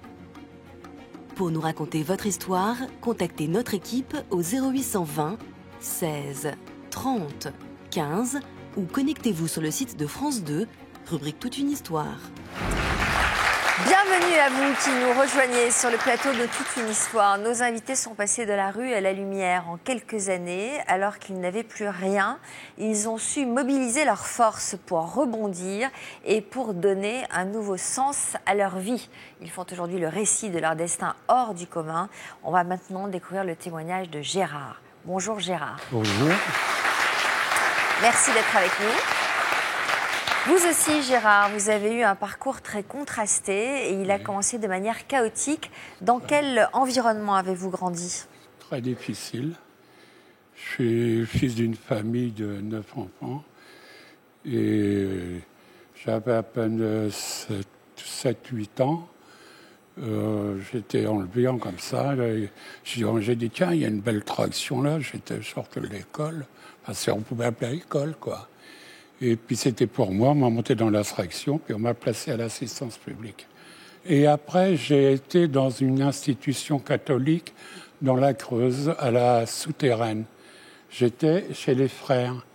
Speaker 2: Pour nous raconter votre histoire, contactez notre équipe au 0820 16 30 15 ou connectez-vous sur le site de France 2, rubrique Toute une histoire.
Speaker 5: Bienvenue à vous qui nous rejoignez sur le plateau de Toute une histoire. Nos invités sont passés de la rue à la lumière en quelques années, alors qu'ils n'avaient plus rien. Ils ont su mobiliser leurs forces pour rebondir et pour donner un nouveau sens à leur vie. Ils font aujourd'hui le récit de leur destin hors du commun. On va maintenant découvrir le témoignage de Gérard. Bonjour Gérard.
Speaker 1: Bonjour.
Speaker 5: Merci d'être avec nous. Vous aussi, Gérard, vous avez eu un parcours très contrasté et il a commencé de manière chaotique. Dans quel environnement avez-vous grandi ?
Speaker 9: Très difficile. Je suis fils d'une famille de 9 enfants et j'avais à peine 7-8 ans. J'étais enlevé comme ça. J'ai dit, tiens, il y a une belle traction là. J'étais sorti de l'école. Enfin, on pouvait appeler l'école, quoi. Et puis c'était pour moi, on m'a monté dans l'attraction, puis on m'a placé à l'assistance publique. Et après, j'ai été dans une institution catholique dans la Creuse, à la Souterraine. J'étais chez les frères.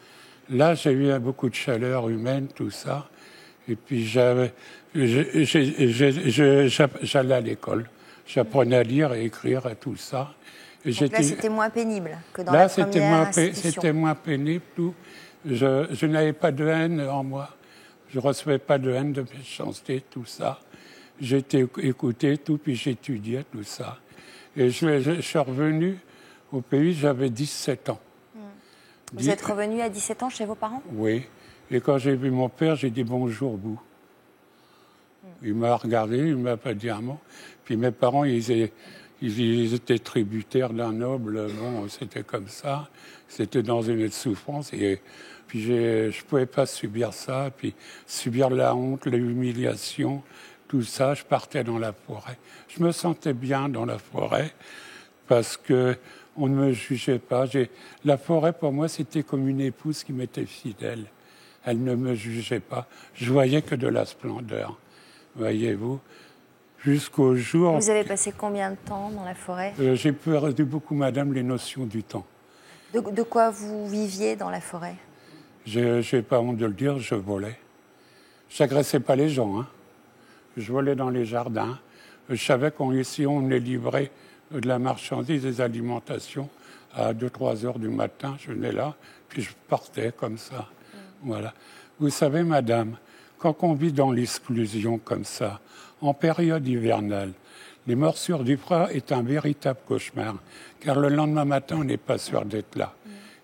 Speaker 9: Là, j'ai eu beaucoup de chaleur humaine, tout ça. Et puis j'allais à l'école. J'apprenais à lire et écrire et tout ça. Et
Speaker 5: donc là, c'était moins pénible que dans la première institution.
Speaker 9: C'était moins pénible, tout. Je n'avais pas de haine en moi. Je ne recevais pas de haine, de méchanceté, tout ça. J'étais écouté, tout, puis j'étudiais tout ça. Et je suis revenu au pays, j'avais 17 ans.
Speaker 5: Vous êtes revenu à 17 ans chez vos parents ?
Speaker 9: Oui. Et quand j'ai vu mon père, j'ai dit bonjour, vous. Il m'a regardé, il ne m'a pas dit un mot. Puis mes parents, ils Ils étaient tributaires d'un noble. Bon, c'était comme ça. C'était dans une souffrance. Et puis, je ne pouvais pas subir ça. Puis, subir la honte, l'humiliation, tout ça. Je partais dans la forêt. Je me sentais bien dans la forêt parce qu'on ne me jugeait pas. La forêt, pour moi, c'était comme une épouse qui m'était fidèle. Elle ne me jugeait pas. Je voyais que de la splendeur. Voyez-vous, jusqu'au jour...
Speaker 5: Vous avez passé combien de temps dans la forêt?
Speaker 9: J'ai perdu beaucoup, madame, les notions du temps.
Speaker 5: De quoi vous viviez dans la forêt?
Speaker 9: Je n'ai pas honte de le dire, je volais. Je n'agressais pas les gens. Hein. Je volais dans les jardins. Je savais qu'ici, on est livré de la marchandise, des alimentations. À 2-3 heures du matin, je venais là, puis je partais comme ça. Voilà. Vous savez, madame, quand on vit dans l'exclusion comme ça, en période hivernale, les morsures du froid est un véritable cauchemar, car le lendemain matin, on n'est pas sûr d'être là.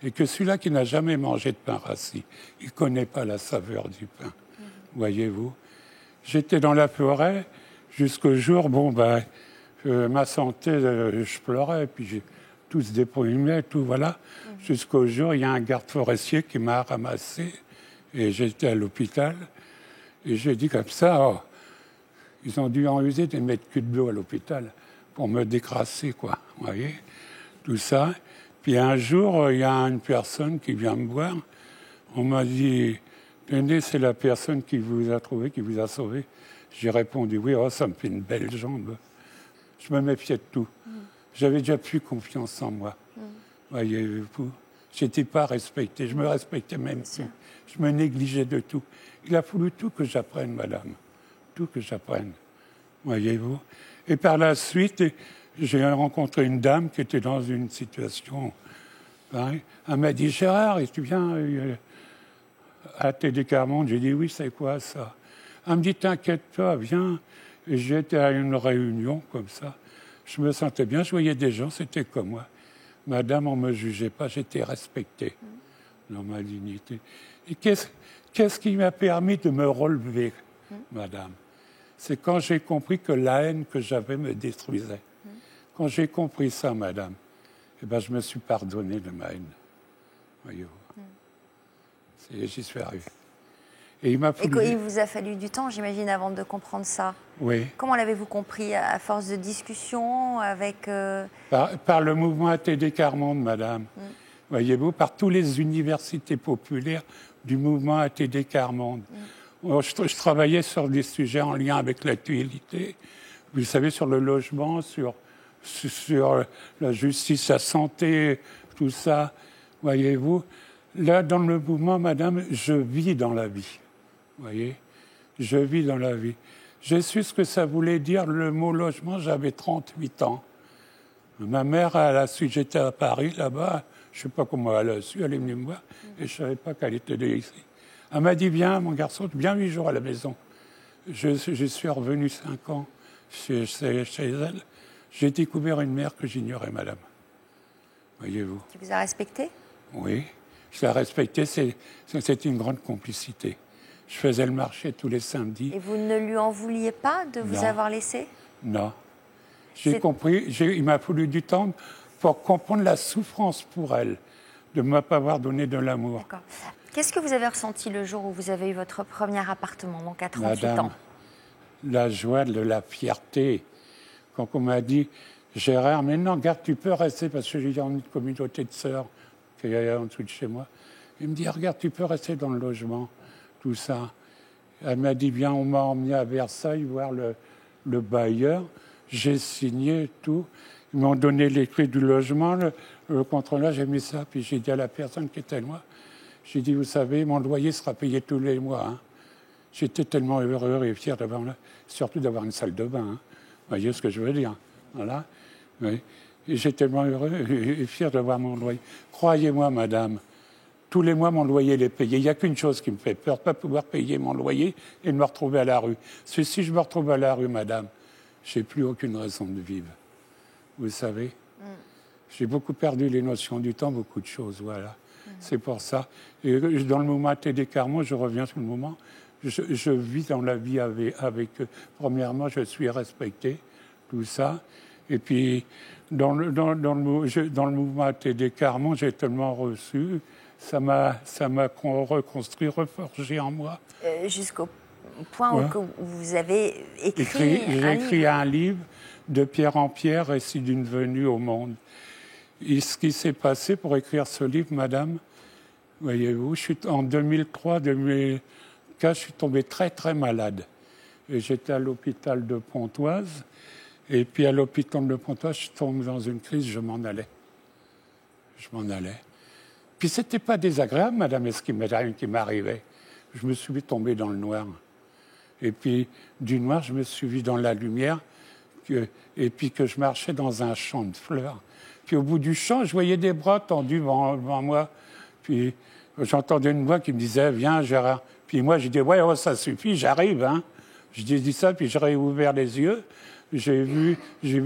Speaker 9: Et que celui-là qui n'a jamais mangé de pain rassis, il ne connaît pas la saveur du pain. Voyez-vous, j'étais dans la forêt jusqu'au jour, ma santé, je pleurais, puis tout se déprimait, tout, voilà. Jusqu'au jour, il y a un garde forestier qui m'a ramassé, et j'étais à l'hôpital. Et j'ai dit comme ça, oh, ils ont dû en user des mètres cubes d'eau à l'hôpital pour me décrasser, quoi. Vous voyez, tout ça. Puis un jour, il y a une personne qui vient me voir. On m'a dit, tenez, c'est la personne qui vous a trouvé, qui vous a sauvé. J'ai répondu, oui, oh, ça me fait une belle jambe. Je me méfiais de tout. J'avais déjà plus confiance en moi. Voyez-vous, j'étais pas respecté. Je me respectais même plus. Je me négligeais de tout. Il a fallu tout que j'apprenne, madame. Tout que j'apprenne. Voyez-vous. Et par la suite, j'ai rencontré une dame qui était dans une situation pareille. Elle m'a dit, Gérard, tu viens à TD Carmonde? J'ai dit, oui, c'est quoi ça? Elle me dit, t'inquiète pas, viens. Et j'étais à une réunion comme ça. Je me sentais bien, je voyais des gens, c'était comme moi. Madame, on ne me jugeait pas, j'étais respecté dans ma dignité. Et qu'est-ce qui m'a permis de me relever, madame? C'est quand j'ai compris que la haine que j'avais me détruisait. Quand j'ai compris ça, madame, je me suis pardonné de ma haine. Voyez-vous. J'y suis arrivé. Et il
Speaker 5: vous a fallu du temps, j'imagine, avant de comprendre ça.
Speaker 9: Oui.
Speaker 5: Comment l'avez-vous compris? À force de discussion avec...
Speaker 9: Par le mouvement ATD Carmonde, madame. Voyez-vous, par toutes les universités populaires du mouvement ATD Carmonde. Je travaillais sur des sujets en lien avec l'actualité. Vous savez, sur le logement, sur la justice, la santé, tout ça. Voyez-vous, là, dans le mouvement, madame, je vis dans la vie. Voyez, je vis dans la vie. J'ai su ce que ça voulait dire, le mot logement, j'avais 38 ans. Ma mère, elle a su, j'étais à Paris, là-bas, je ne sais pas comment elle a su, elle est venue me voir, et je ne savais pas qu'elle était ici. Elle m'a dit, viens, mon garçon, viens 8 jours à la maison. Je suis revenu 5 ans chez elle. J'ai découvert une mère que j'ignorais, madame. Voyez-vous.
Speaker 5: Qui vous a respecté?
Speaker 9: Oui, je l'ai respectée, c'était une grande complicité. Je faisais le marché tous les samedis. Et
Speaker 5: vous ne lui en vouliez pas de vous avoir laissé?
Speaker 9: Non. J'ai compris, il m'a fallu du temps pour comprendre la souffrance pour elle de ne pas avoir donné de l'amour.
Speaker 5: D'accord. Qu'est-ce que vous avez ressenti le jour où vous avez eu votre premier appartement, donc à 38
Speaker 9: Madame,
Speaker 5: ans?
Speaker 9: La joie, la fierté. Quand on m'a dit, Gérard, mais non, regarde, tu peux rester, parce que j'ai une communauté de sœurs qui est en dessous de chez moi. Il me dit, regarde, tu peux rester dans le logement, tout ça. Elle m'a dit, bien, on m'a emmené à Versailles voir le bailleur. J'ai signé tout. Ils m'ont donné les clés du logement, le contrôleur, j'ai mis ça. Puis j'ai dit à la personne qui était loin, j'ai dit, vous savez, mon loyer sera payé tous les mois. Hein. J'étais tellement heureux et fier d'avoir, surtout d'avoir une salle de bain. Hein. Vous voyez ce que je veux dire? Voilà. Oui. Et j'étais tellement heureux et fier d'avoir mon loyer. Croyez-moi, madame, tous les mois, mon loyer est payé. Il n'y a qu'une chose qui me fait peur, pas pouvoir payer mon loyer et de me retrouver à la rue. Si je me retrouve à la rue, madame, je n'ai plus aucune raison de vivre. Vous savez, j'ai beaucoup perdu les notions du temps, beaucoup de choses, voilà. C'est pour ça. Et dans le moment TD Carmonde, je reviens sur le moment, je vis dans la vie avec eux. Premièrement, je suis respecté, tout ça. Et puis, dans le mouvement TD Carmon, j'ai tellement reçu, ça m'a reconstruit, reforgé en moi.
Speaker 5: Jusqu'au point où vous avez écrit
Speaker 9: un livre de pierre en pierre, récit d'une venue au monde. Et ce qui s'est passé pour écrire ce livre, madame, voyez-vous, en 2003-2004, je suis tombé très très malade. Et j'étais à l'hôpital de Pontoise. Et puis à l'hôpital de Pontoise, je tombe dans une crise, je m'en allais. Puis c'était pas désagréable, madame, ce qui m'arrivait. Je me suis tombé dans le noir. Et puis du noir, je me suis vu dans la lumière. Et puis que je marchais dans un champ de fleurs. Puis au bout du champ, je voyais des bras tendus devant moi. Puis j'entendais une voix qui me disait « Viens, Gérard ». Puis moi, j'ai dit « Ouais, oh, ça suffit, j'arrive. Hein. » Je dis ça, puis j'ai ouvert les yeux. J'ai vu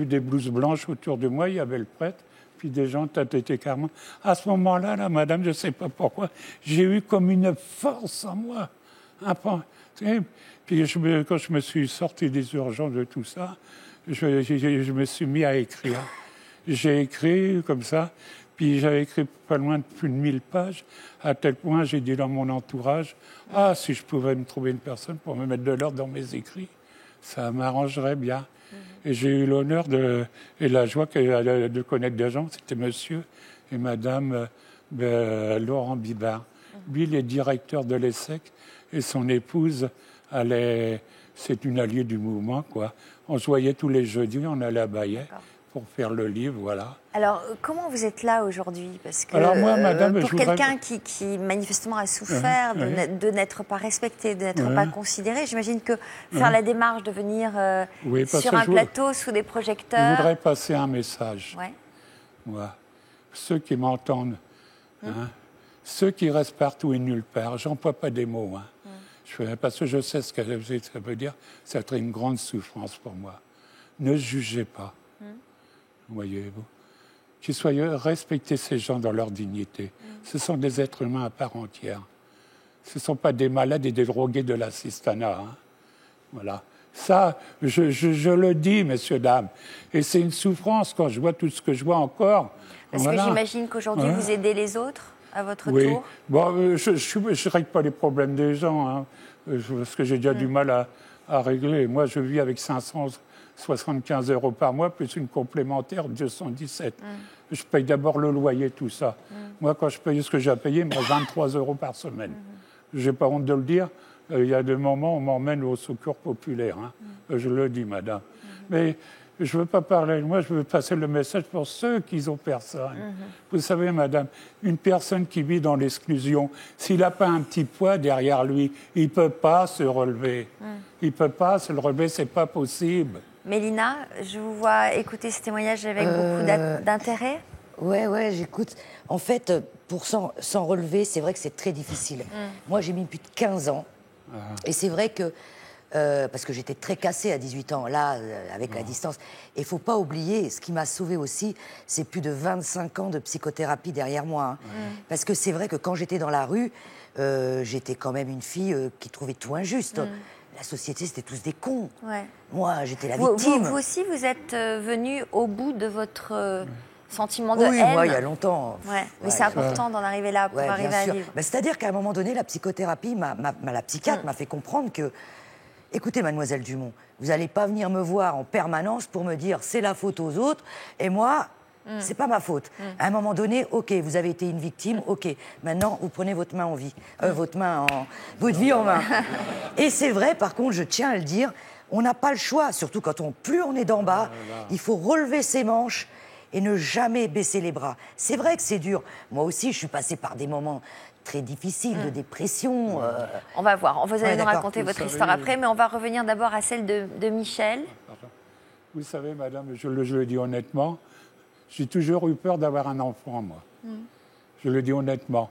Speaker 9: des blouses blanches autour de moi, il y avait le prêtre, puis des gens TD Carmon. À ce moment-là, là, madame, je ne sais pas pourquoi, j'ai eu comme une force en moi. Puis quand je me suis sorti des urgences de tout ça, je me suis mis à écrire. J'ai écrit comme ça, puis j'avais écrit pas loin de plus de 1000 pages, à tel point j'ai dit dans mon entourage, si je pouvais me trouver une personne pour me mettre de l'ordre dans mes écrits, ça m'arrangerait bien. Et j'ai eu l'honneur et la joie de connaître des gens, c'était monsieur et madame Laurent Bibard. Lui, il est directeur de l'ESSEC et son épouse, c'est une alliée du mouvement, quoi. On se voyait tous les jeudis, on allait à Baillet pour faire le livre, voilà.
Speaker 5: Alors, comment vous êtes là aujourd'hui? Parce que
Speaker 9: alors moi, madame,
Speaker 5: pour quelqu'un qui manifestement a souffert de n'être pas respecté, de n'être pas considéré, j'imagine que faire la démarche de venir sur un plateau sous des projecteurs...
Speaker 9: Je voudrais passer un message. Moi, ceux qui m'entendent, ceux qui restent partout et nulle part, j'emploie pas des mots, parce que je sais ce que ça veut dire, ça va être une grande souffrance pour moi. Ne jugez pas, voyez-vous. Qu'il soyez respectez ces gens dans leur dignité. Ce sont des êtres humains à part entière. Ce ne sont pas des malades et des drogués de l'assistanat. Voilà. Ça, je le dis, messieurs, dames. Et c'est une souffrance quand je vois tout ce que je vois encore.
Speaker 5: Parce que j'imagine qu'aujourd'hui, vous aidez les autres à votre tour.
Speaker 9: Bon, je ne règle pas les problèmes des gens, parce que j'ai déjà du mal à régler. Moi, je vis avec 575 € par mois, plus une complémentaire de 217. Je paye d'abord le loyer, tout ça. Moi, quand je paye ce que j'ai à payer, moi, 23 € par semaine. Je n'ai pas honte de le dire. Il y a des moments où on m'emmène au secours populaire. Je le dis, madame. Mais je ne veux pas parler de moi, je veux passer le message pour ceux qui n'ont personne. Vous savez, madame, une personne qui vit dans l'exclusion, s'il n'a pas un petit poids derrière lui, il ne peut pas se relever. Il ne peut pas se relever, ce n'est pas possible.
Speaker 5: Mélina, je vous vois écouter ce témoignage avec beaucoup d'intérêt.
Speaker 7: Ouais, j'écoute. En fait, pour s'en relever, c'est vrai que c'est très difficile. Moi, j'ai mis plus de 15 ans. Et c'est vrai que, parce que j'étais très cassée à 18 ans, là, avec la distance. Et il ne faut pas oublier, ce qui m'a sauvée aussi, c'est plus de 25 ans de psychothérapie derrière moi. Parce que c'est vrai que quand j'étais dans la rue, j'étais quand même une fille qui trouvait tout injuste. La société, c'était tous des cons. Moi, j'étais la victime.
Speaker 5: Vous aussi, vous êtes venu au bout de votre sentiment de haine.
Speaker 7: Oui, moi, il y a longtemps.
Speaker 5: Mais c'est important d'en arriver là, pour arriver à vivre.
Speaker 7: C'est-à-dire qu'à un moment donné, la psychothérapie, la psychiatre m'a fait comprendre que, écoutez, mademoiselle Dumont, vous n'allez pas venir me voir en permanence pour me dire c'est la faute aux autres, et moi... c'est pas ma faute. À un moment donné, ok, vous avez été une victime, ok. Maintenant, vous prenez votre main en vie, votre vie en main. Et c'est vrai, par contre, je tiens à le dire, on n'a pas le choix, surtout quand plus on est d'en bas, il faut relever ses manches et ne jamais baisser les bras. C'est vrai que c'est dur. Moi aussi, je suis passée par des moments très difficiles de dépression.
Speaker 5: On va voir. Vous allez nous raconter votre histoire après, mais on va revenir d'abord à celle de Michel.
Speaker 9: Vous savez, madame, je le dis honnêtement, j'ai toujours eu peur d'avoir un enfant, moi. Je le dis honnêtement.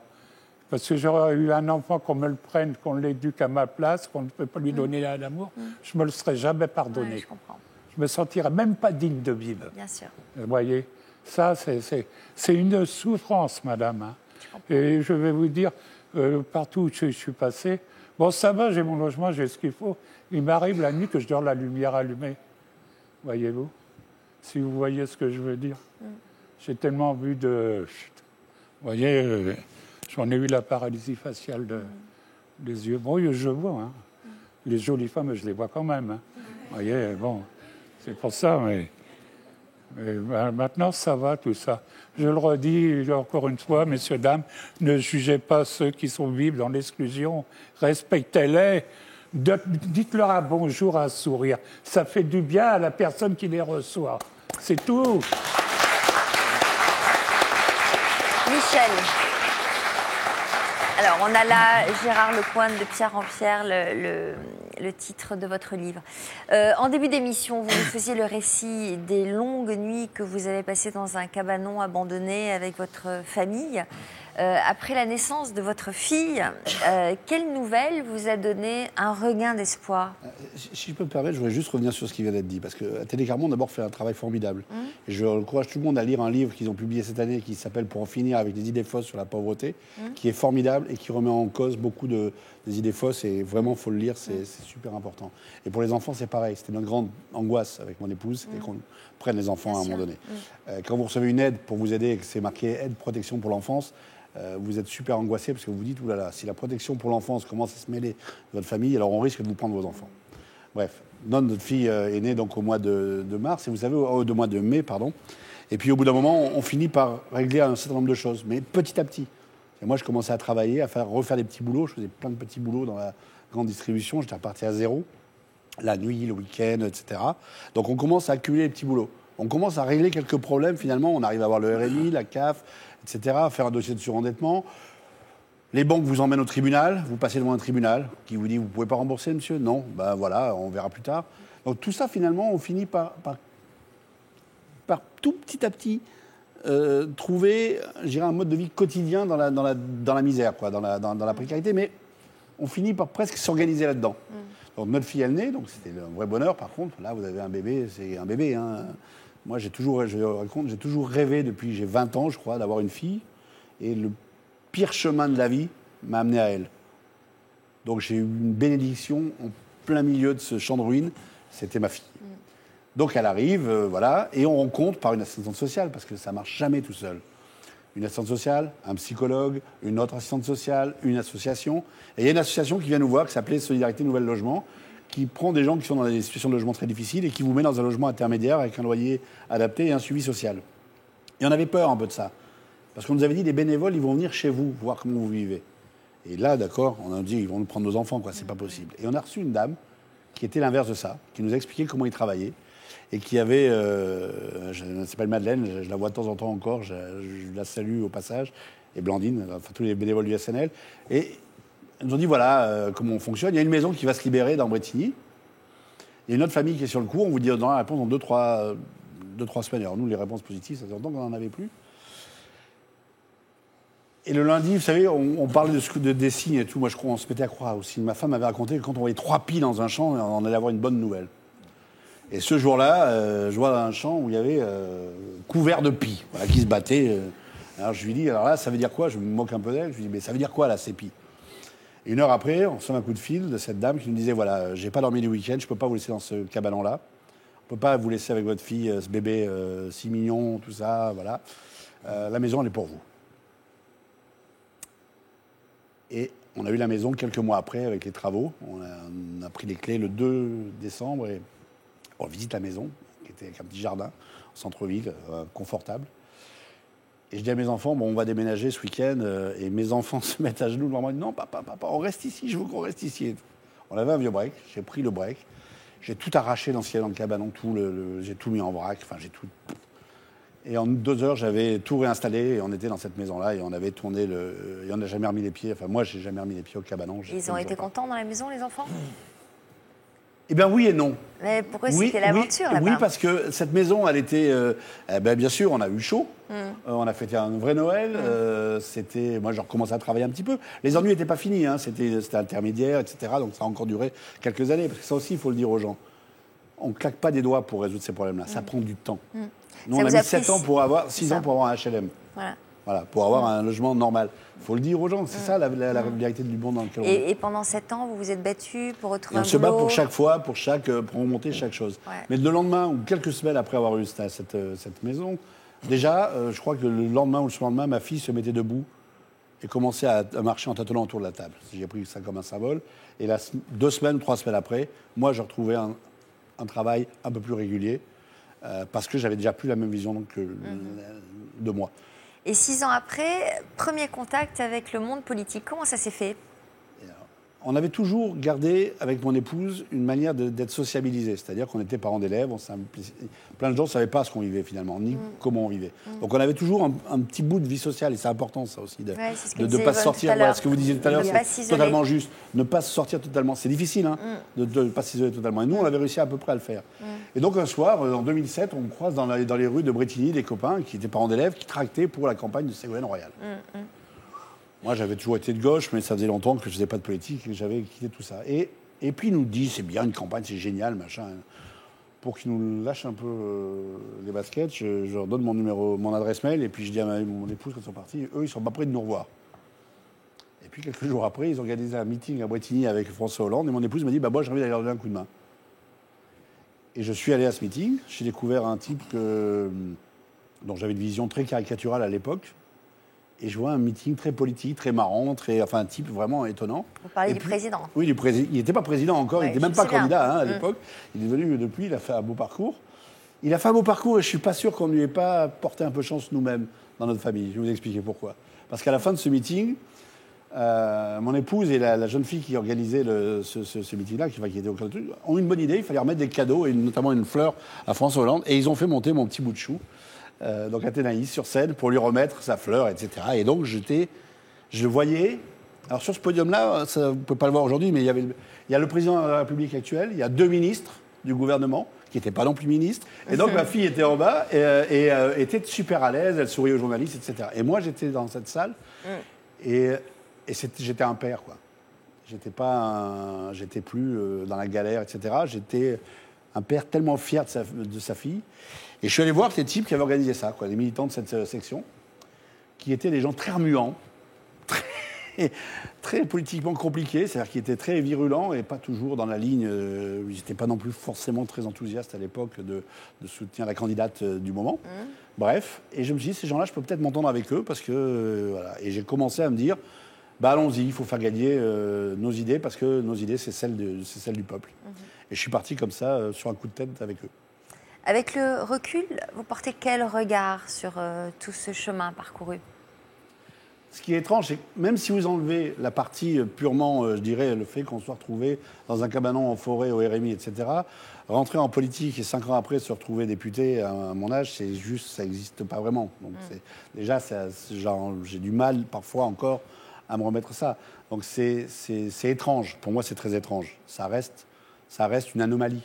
Speaker 9: Parce que j'aurais eu un enfant, qu'on me le prenne, qu'on l'éduque à ma place, qu'on ne peut pas lui donner l'amour, je ne me le serais jamais pardonné.
Speaker 5: Je comprends.
Speaker 9: Je ne me sentirais même pas digne de vivre.
Speaker 5: Bien sûr.
Speaker 9: Vous voyez, ça, c'est une souffrance, madame. Et je vais vous dire, partout où je suis passé, bon, ça va, j'ai mon logement, j'ai ce qu'il faut. Il m'arrive la nuit que je dors la lumière allumée. Voyez-vous. si vous voyez ce que je veux dire. J'ai tellement vu de... Vous voyez, j'en ai eu la paralysie faciale des yeux. Bon, je vois. Hein. Les jolies femmes, je les vois quand même. Hein. Vous voyez, bon, c'est pour ça, mais maintenant, ça va, tout ça. Je le redis encore une fois, messieurs, dames, ne jugez pas ceux qui sont vivent dans l'exclusion. Respectez-les. Dites-leur un bonjour, un sourire. Ça fait du bien à la personne qui les reçoit. C'est tout.
Speaker 5: Michel. Alors, on a là Gérard Lecointre de Pierre en Pierre, le titre de votre livre. En début d'émission, vous nous faisiez le récit des longues nuits que vous avez passées dans un cabanon abandonné avec votre famille. Après la naissance de votre fille, quelle nouvelle vous a donné un regain d'espoir?
Speaker 1: Si je peux me permettre, je voudrais juste revenir sur ce qui vient d'être dit. Parce que Télé Carmon, d'abord, fait un travail formidable. Et je encourage tout le monde à lire un livre qu'ils ont publié cette année qui s'appelle « Pour en finir avec les idées fausses sur la pauvreté », qui est formidable et qui remet en cause beaucoup des idées fausses. Et vraiment, il faut le lire, c'est super important. Et pour les enfants, c'est pareil. C'était notre grande angoisse avec mon épouse, c'était qu'on prenne les enfants à un moment donné. Quand vous recevez une aide pour vous aider et que c'est marqué « aide protection pour l'enfance », vous êtes super angoissé parce que vous vous dites, oulala, si la protection pour l'enfance commence à se mêler de votre famille, alors on risque de vous prendre vos enfants. Bref, notre fille est née donc au mois de mars, et vous savez, au mois de mai, pardon. Et puis au bout d'un moment, on finit par régler un certain nombre de choses, mais petit à petit. Et moi, je commençais à travailler, à refaire des petits boulots. Je faisais plein de petits boulots dans la grande distribution. J'étais reparti à zéro, la nuit, le week-end, etc. Donc on commence à accumuler les petits boulots. On commence à régler quelques problèmes, finalement. On arrive à avoir le RMI, la CAF, etc., à faire un dossier de surendettement. Les banques vous emmènent au tribunal, vous passez devant un tribunal qui vous dit « Vous ne pouvez pas rembourser, monsieur ?» Non, ben voilà, on verra plus tard. Donc tout ça, finalement, on finit par tout petit à petit trouver, je dirais, un mode de vie quotidien dans la misère, quoi, dans la précarité, mais on finit par presque s'organiser là-dedans. Donc notre fille, elle naît, donc c'était un vrai bonheur. Par contre, là, vous avez un bébé, c'est un bébé, hein. Moi, j'ai toujours rêvé, depuis j'ai 20 ans, je crois, d'avoir une fille. Et le pire chemin de la vie m'a amené à elle. Donc j'ai eu une bénédiction en plein milieu de ce champ de ruines. C'était ma fille. Donc elle arrive, voilà, et on rencontre par une assistante sociale, parce que ça ne marche jamais tout seul. Une assistante sociale, un psychologue, une autre assistante sociale, une association. Et il y a une association qui vient nous voir, qui s'appelait Solidarité Nouvelle Logement, qui prend des gens qui sont dans des situations de logement très difficiles et qui vous met dans un logement intermédiaire avec un loyer adapté et un suivi social. Et on avait peur un peu de ça. Parce qu'on nous avait dit, les bénévoles, ils vont venir chez vous, voir comment vous vivez. Et là, d'accord, on a dit, ils vont nous prendre nos enfants, quoi, c'est pas possible. Et on a reçu une dame qui était l'inverse de ça, qui nous a expliqué comment ils travaillaient et qui avait, elle s'appelle Madeleine, je la vois de temps en temps encore, je la salue au passage, et Blandine, enfin tous les bénévoles du SNL. Et ils nous ont dit, voilà comment on fonctionne. Il y a une maison qui va se libérer dans Bretigny. Il y a une autre famille qui est sur le coup. On vous dit dans la réponse dans 2-3 semaines. Alors nous, les réponses positives, ça fait longtemps qu'on n'en avait plus. Et le lundi, vous savez, on parlait des signes et tout. Moi, on se mettait à croire aussi. Ma femme m'avait raconté que quand on voyait 3 pies dans un champ, on allait avoir une bonne nouvelle. Et ce jour-là, je vois un champ où il y avait couvert de pies, voilà, qui se battaient. Alors je lui dis, alors là, ça veut dire quoi? Je me moque un peu d'elle. Je lui dis, mais ça veut dire quoi, là, ces pies? Et une heure après, on reçoit un coup de fil de cette dame qui nous disait, voilà, j'ai pas dormi du week-end, je peux pas vous laisser dans ce cabanon-là. On peut pas vous laisser avec votre fille, ce bébé si mignon, tout ça, voilà. La maison, elle est pour vous. Et on a eu la maison quelques mois après avec les travaux. On a pris les clés le 2 décembre et on visite la maison, qui était avec un petit jardin, au centre-ville, confortable. Et je dis à mes enfants, bon, on va déménager ce week-end. Et mes enfants se mettent à genoux devant moi. Ils disent, non, papa, on reste ici, je veux qu'on reste ici. On avait un vieux break, j'ai pris le break. J'ai tout arraché dans ce qu'il y a dans le cabanon, j'ai tout mis en vrac, enfin j'ai tout... Et en 2 heures, j'avais tout réinstallé et on était dans cette maison-là et on avait tourné et on n'a jamais remis les pieds, enfin moi, j'ai jamais remis les pieds au cabanon.
Speaker 5: Ils ont été contents dans la maison, les enfants?
Speaker 1: Eh bien oui et non.
Speaker 5: Mais pourquoi c'était l'aventure là-bas?
Speaker 1: Oui, parce que cette maison, elle était... bien sûr, on a eu chaud. On a fêté un vrai Noël. Moi, j'ai recommencé à travailler un petit peu. Les ennuis n'étaient pas finis. Hein, c'était intermédiaire, etc. Donc ça a encore duré quelques années. Parce que ça aussi, il faut le dire aux gens. On ne claque pas des doigts pour résoudre ces problèmes-là. Ça prend du temps. Nous, on a mis 6 ans pour avoir un HLM. Voilà, pour avoir un logement normal. Il faut le dire aux gens, c'est ça la régularité du monde dans lequel on est.
Speaker 5: Et pendant 7 ans, vous vous êtes battu pour retrouver un boulot.
Speaker 1: On se bat pour chaque fois, pour remonter chaque chose.
Speaker 5: Ouais.
Speaker 1: Mais le lendemain, ou quelques semaines après avoir eu cette maison, déjà, je crois que le lendemain ou le surlendemain, ma fille se mettait debout et commençait à marcher en tâtonnant autour de la table. J'ai pris ça comme un symbole. Et là, 2 semaines, 3 semaines après, moi, j'ai retrouvé un travail un peu plus régulier parce que j'avais déjà plus la même vision de moi.
Speaker 5: Et 6 ans après, premier contact avec le monde politique. Comment ça s'est fait ?
Speaker 1: On avait toujours gardé, avec mon épouse, une manière d'être sociabilisés. C'est-à-dire qu'on était parents d'élèves, plein de gens ne savaient pas ce qu'on vivait finalement, ni comment on vivait. Donc on avait toujours un petit bout de vie sociale, et c'est important ça aussi, de ne pas se sortir. Voilà, ce que vous disiez tout à l'heure, c'est totalement juste. Ne pas se sortir totalement. C'est difficile de ne pas s'isoler totalement. Et nous, on avait réussi à peu près à le faire. Et donc un soir, en 2007, on croise dans les rues de Brétigny des copains qui étaient parents d'élèves, qui tractaient pour la campagne de Ségolène Royal. Moi, j'avais toujours été de gauche, mais ça faisait longtemps que je ne faisais pas de politique et que j'avais quitté tout ça. Et puis, il nous dit, c'est bien une campagne, c'est génial, machin. Pour qu'il nous lâche un peu les baskets, je leur donne mon adresse mail, et puis je dis à mon épouse, quand ils sont partis, eux, ils ne sont pas prêts de nous revoir. Et puis, quelques jours après, ils ont organisé un meeting à Brétigny avec François Hollande, et mon épouse m'a dit, moi, j'ai envie d'aller leur donner un coup de main. Et je suis allé à ce meeting, j'ai découvert un type dont j'avais une vision très caricaturale à l'époque. Et je vois un meeting très politique, très marrant, un type vraiment étonnant.
Speaker 5: Vous parlez du président.
Speaker 1: Oui, du président. Il n'était pas président encore, il n'était même pas candidat à l'époque. Il est devenu depuis, il a fait un beau parcours. Il a fait un beau parcours et je ne suis pas sûr qu'on ne lui ait pas porté un peu chance nous-mêmes dans notre famille. Je vais vous expliquer pourquoi. Parce qu'à la fin de ce meeting, mon épouse et la jeune fille qui organisait ce meeting-là, qui était au cœur du truc, ont eu une bonne idée. Il fallait remettre des cadeaux, et notamment une fleur à François Hollande. Et ils ont fait monter mon petit bout de chou. Donc Athénaïs sur scène pour lui remettre sa fleur, etc. Et donc je voyais. Alors sur ce podium-là, vous ne pouvez pas le voir aujourd'hui, mais il y a le président de la République actuelle, il y a 2 ministres du gouvernement qui n'étaient pas non plus ministres. Et donc ma fille était en bas et était super à l'aise, elle souriait aux journalistes, etc. Et moi j'étais dans cette salle et j'étais un père, quoi. J'étais plus dans la galère, etc. J'étais un père tellement fier de sa fille. Et je suis allé voir ces types qui avaient organisé ça, les militants de cette section, qui étaient des gens très remuants, très politiquement compliqués, c'est-à-dire qui étaient très virulents et pas toujours dans la ligne. Ils n'étaient pas non plus forcément très enthousiastes à l'époque de soutenir la candidate du moment. Bref, et je me suis dit, ces gens-là, je peux peut-être m'entendre avec eux, parce que, voilà. Et j'ai commencé à me dire, allons-y, il faut faire gagner nos idées, parce que nos idées, c'est celles du peuple. Et je suis parti comme ça, sur un coup de tête avec eux.
Speaker 5: Avec le recul, vous portez quel regard sur tout ce chemin parcouru ?
Speaker 1: Ce qui est étrange, c'est que même si vous enlevez la partie purement, je dirais, le fait qu'on soit retrouvé dans un cabanon en forêt au RMI, etc., rentrer en politique et 5 ans après se retrouver député à mon âge, c'est juste, ça n'existe pas vraiment. Donc déjà, j'ai du mal parfois encore à me remettre ça. Donc c'est étrange. Pour moi, c'est très étrange. Ça reste une anomalie.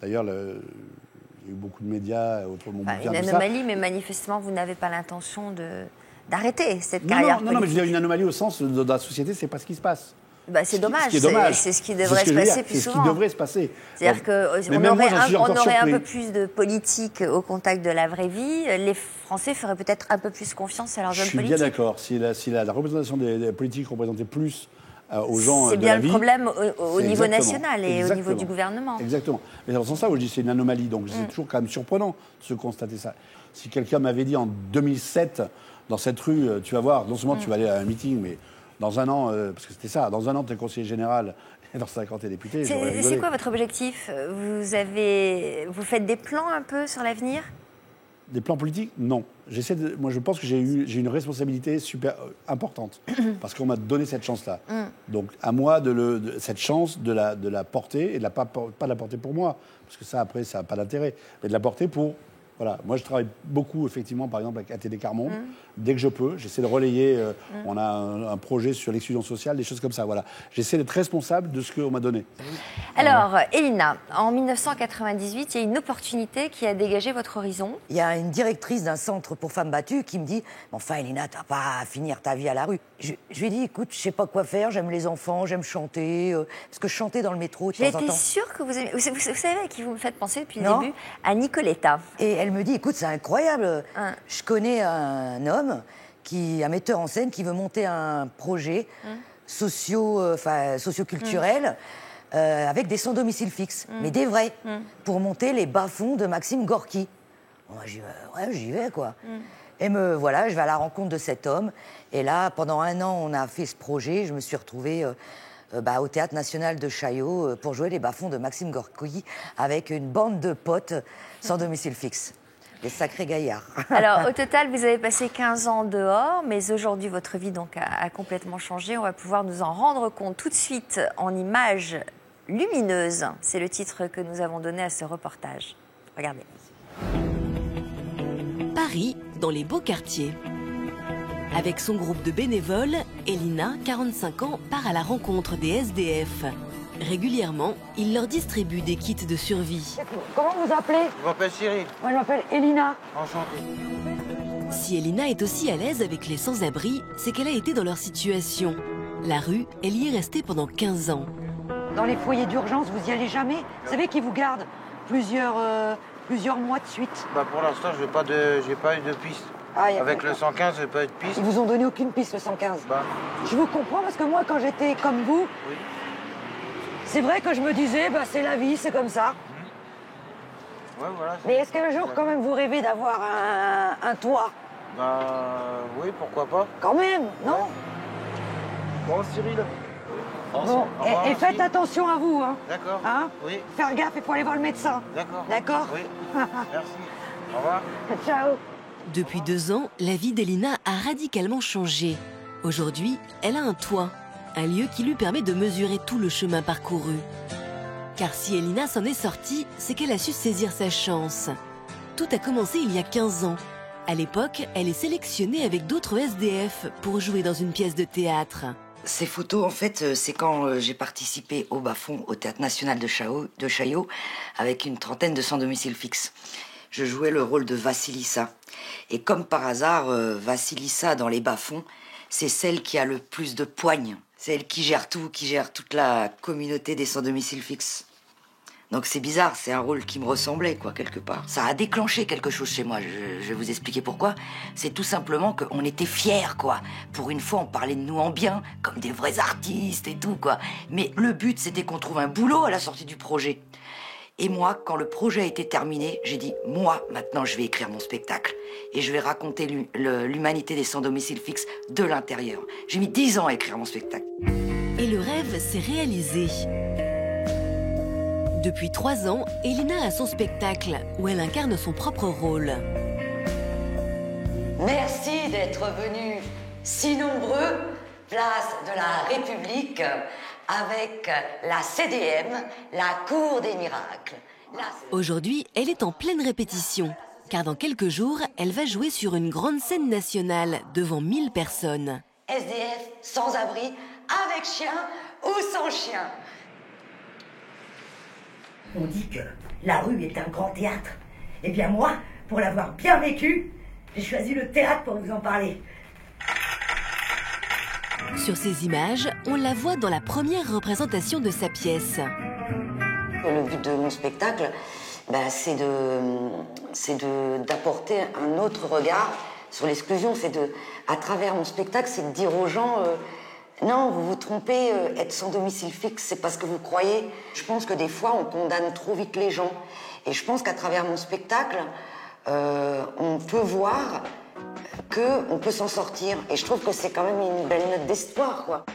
Speaker 1: D'ailleurs, il y a eu beaucoup de médias autour de mon bouquin.
Speaker 5: Une anomalie, mais manifestement, vous n'avez pas l'intention d'arrêter cette carrière politique.
Speaker 1: Non, mais je veux dire une anomalie au sens de la société, c'est pas ce qui se passe.
Speaker 5: C'est dommage, c'est ce qui devrait se passer plus souvent.
Speaker 1: C'est ce qui devrait se passer.
Speaker 5: C'est-à-dire qu'on aurait un peu plus de politique au contact de la vraie vie. Les Français feraient peut-être un peu plus confiance à leurs hommes politiques.
Speaker 1: Je suis bien d'accord. Si la représentation des politiques représentait plus aux gens
Speaker 5: c'est
Speaker 1: de
Speaker 5: bien
Speaker 1: la
Speaker 5: le
Speaker 1: vie,
Speaker 5: problème au niveau national et
Speaker 1: exactement.
Speaker 5: au niveau du gouvernement.
Speaker 1: Exactement. Mais dans ce sens-là, je dis c'est une anomalie. Donc c'est toujours quand même surprenant de se constater ça. Si quelqu'un m'avait dit en 2007, dans cette rue, tu vas voir, non seulement tu vas aller à un meeting, mais dans un an, parce que c'était ça, dans un an tu es conseiller général, et dans 50 tu es député.
Speaker 5: C'est quoi votre objectif ? Vous faites des plans un peu sur l'avenir ?
Speaker 1: Des plans politiques ? Non. Moi, je pense que j'ai une responsabilité super importante parce qu'on m'a donné cette chance-là. Donc, à moi cette chance de la porter et de pas de la porter pour moi, parce que ça, après, ça n'a pas d'intérêt, mais de la porter pour. Voilà. Moi, je travaille beaucoup, effectivement, par exemple, avec ATD Carmonde. Dès que je peux, j'essaie de relayer. On a un projet sur l'exclusion sociale, des choses comme ça. Voilà. J'essaie d'être responsable de ce qu'on m'a donné.
Speaker 5: Alors, Elina, en 1998, il y a une opportunité qui a dégagé votre horizon.
Speaker 7: Il y a une directrice d'un centre pour femmes battues qui me dit « Enfin, Elina, tu vas pas finir ta vie à la rue. » Je lui ai dit « Écoute, je sais pas quoi faire, j'aime les enfants, j'aime chanter. Parce que je chantais dans le métro de temps en temps. »
Speaker 5: J'étais sûre que vous aimez... Vous savez à qui vous me faites penser depuis le début ? À Nicoletta.
Speaker 7: Et elle me dit « Écoute, c'est incroyable. Je connais un homme un metteur en scène qui veut monter un projet socioculturel avec des sans-domicile fixe, mais des vrais, pour monter les bas-fonds de Maxime Gorky. Moi, j'y vais, quoi. Et voilà, je vais à la rencontre de cet homme. Et là, pendant 1 an, on a fait ce projet. Je me suis retrouvée au Théâtre National de Chaillot pour jouer les bas-fonds de Maxime Gorky avec une bande de potes sans domicile fixe. Des sacrés gaillards.
Speaker 5: Alors, au total, vous avez passé 15 ans dehors, mais aujourd'hui, votre vie donc, a complètement changé. On va pouvoir nous en rendre compte tout de suite en images lumineuses. C'est le titre que nous avons donné à ce reportage. Regardez.
Speaker 2: Paris, dans les beaux quartiers. Avec son groupe de bénévoles, Elina, 45 ans, part à la rencontre des SDF. Régulièrement, il leur distribue des kits de survie.
Speaker 7: Comment vous appelez?
Speaker 10: Je m'appelle Cyril.
Speaker 7: Moi, je m'appelle Elina.
Speaker 10: Enchanté.
Speaker 2: Si Elina est aussi à l'aise avec les sans-abri, c'est qu'elle a été dans leur situation. La rue, elle y est restée pendant 15 ans.
Speaker 7: Dans les foyers d'urgence, vous y allez jamais? Vous savez qui vous garde plusieurs mois de suite?
Speaker 10: Pour l'instant, j'ai pas eu de piste. Avec le 115, j'ai pas eu de piste.
Speaker 7: Ils vous ont donné aucune piste, le 115? Je vous comprends, parce que moi, quand j'étais comme vous, c'est vrai que je me disais, c'est la vie, c'est comme ça.
Speaker 10: Ouais, voilà.
Speaker 7: Mais est-ce qu'un jour, quand même, vous rêvez d'avoir un toit?
Speaker 10: Oui, pourquoi pas.
Speaker 7: Quand même, non?
Speaker 10: Bon, Cyril.
Speaker 7: Bon, et faites attention à vous, hein.
Speaker 10: D'accord.
Speaker 7: Hein?
Speaker 10: Oui.
Speaker 7: Faire gaffe, il faut aller voir le médecin.
Speaker 10: D'accord.
Speaker 7: D'accord?
Speaker 10: Oui. Merci. Au revoir.
Speaker 7: Ciao.
Speaker 2: Depuis 2 ans, la vie d'Elina a radicalement changé. Aujourd'hui, elle a un toit, un lieu qui lui permet de mesurer tout le chemin parcouru. Car si Elina s'en est sortie, c'est qu'elle a su saisir sa chance. Tout a commencé il y a 15 ans. À l'époque, elle est sélectionnée avec d'autres SDF pour jouer dans une pièce de théâtre.
Speaker 4: Ces photos, en fait, c'est quand j'ai participé au bas-fond au Théâtre National de Chaillot avec une trentaine de sans-domicile fixe. Je jouais le rôle de Vassilissa. Et comme par hasard, Vassilissa, dans les bas-fonds, c'est celle qui a le plus de poigne. C'est elle qui gère tout, qui gère toute la communauté des sans-domicile fixe. Donc c'est bizarre, c'est un rôle qui me ressemblait, quoi, quelque part. Ça a déclenché quelque chose chez moi, je vais vous expliquer pourquoi. C'est tout simplement qu'on était fiers, quoi. Pour une fois, on parlait de nous en bien, comme des vrais artistes et tout, quoi. Mais le but, c'était qu'on trouve un boulot à la sortie du projet. Et moi, quand le projet a été terminé, j'ai dit, moi, maintenant, je vais écrire mon spectacle. Et je vais raconter l'humanité des sans-domicile fixe de l'intérieur. J'ai mis 10 ans à écrire mon spectacle.
Speaker 2: Et le rêve s'est réalisé. Depuis 3 ans, Elina a son spectacle où elle incarne son propre rôle.
Speaker 7: Merci d'être venus si nombreux, place de la République, avec la CDM, la Cour des Miracles.
Speaker 2: Aujourd'hui, elle est en pleine répétition, car dans quelques jours, elle va jouer sur une grande scène nationale devant 1000 personnes.
Speaker 7: SDF, sans-abri, avec chien ou sans chien. On dit que la rue est un grand théâtre. Eh bien moi, pour l'avoir bien vécu, j'ai choisi le théâtre pour vous en parler.
Speaker 2: Sur ces images, on la voit dans la première représentation de sa pièce.
Speaker 4: Le but de mon spectacle, c'est d'apporter un autre regard sur l'exclusion. À travers mon spectacle, c'est de dire aux gens... non, vous vous trompez, être sans domicile fixe, c'est parce que vous croyez. Je pense que des fois, on condamne trop vite les gens. Et je pense qu'à travers mon spectacle, on peut voir qu'on peut s'en sortir. Et je trouve que c'est quand même une belle note d'espoir, quoi.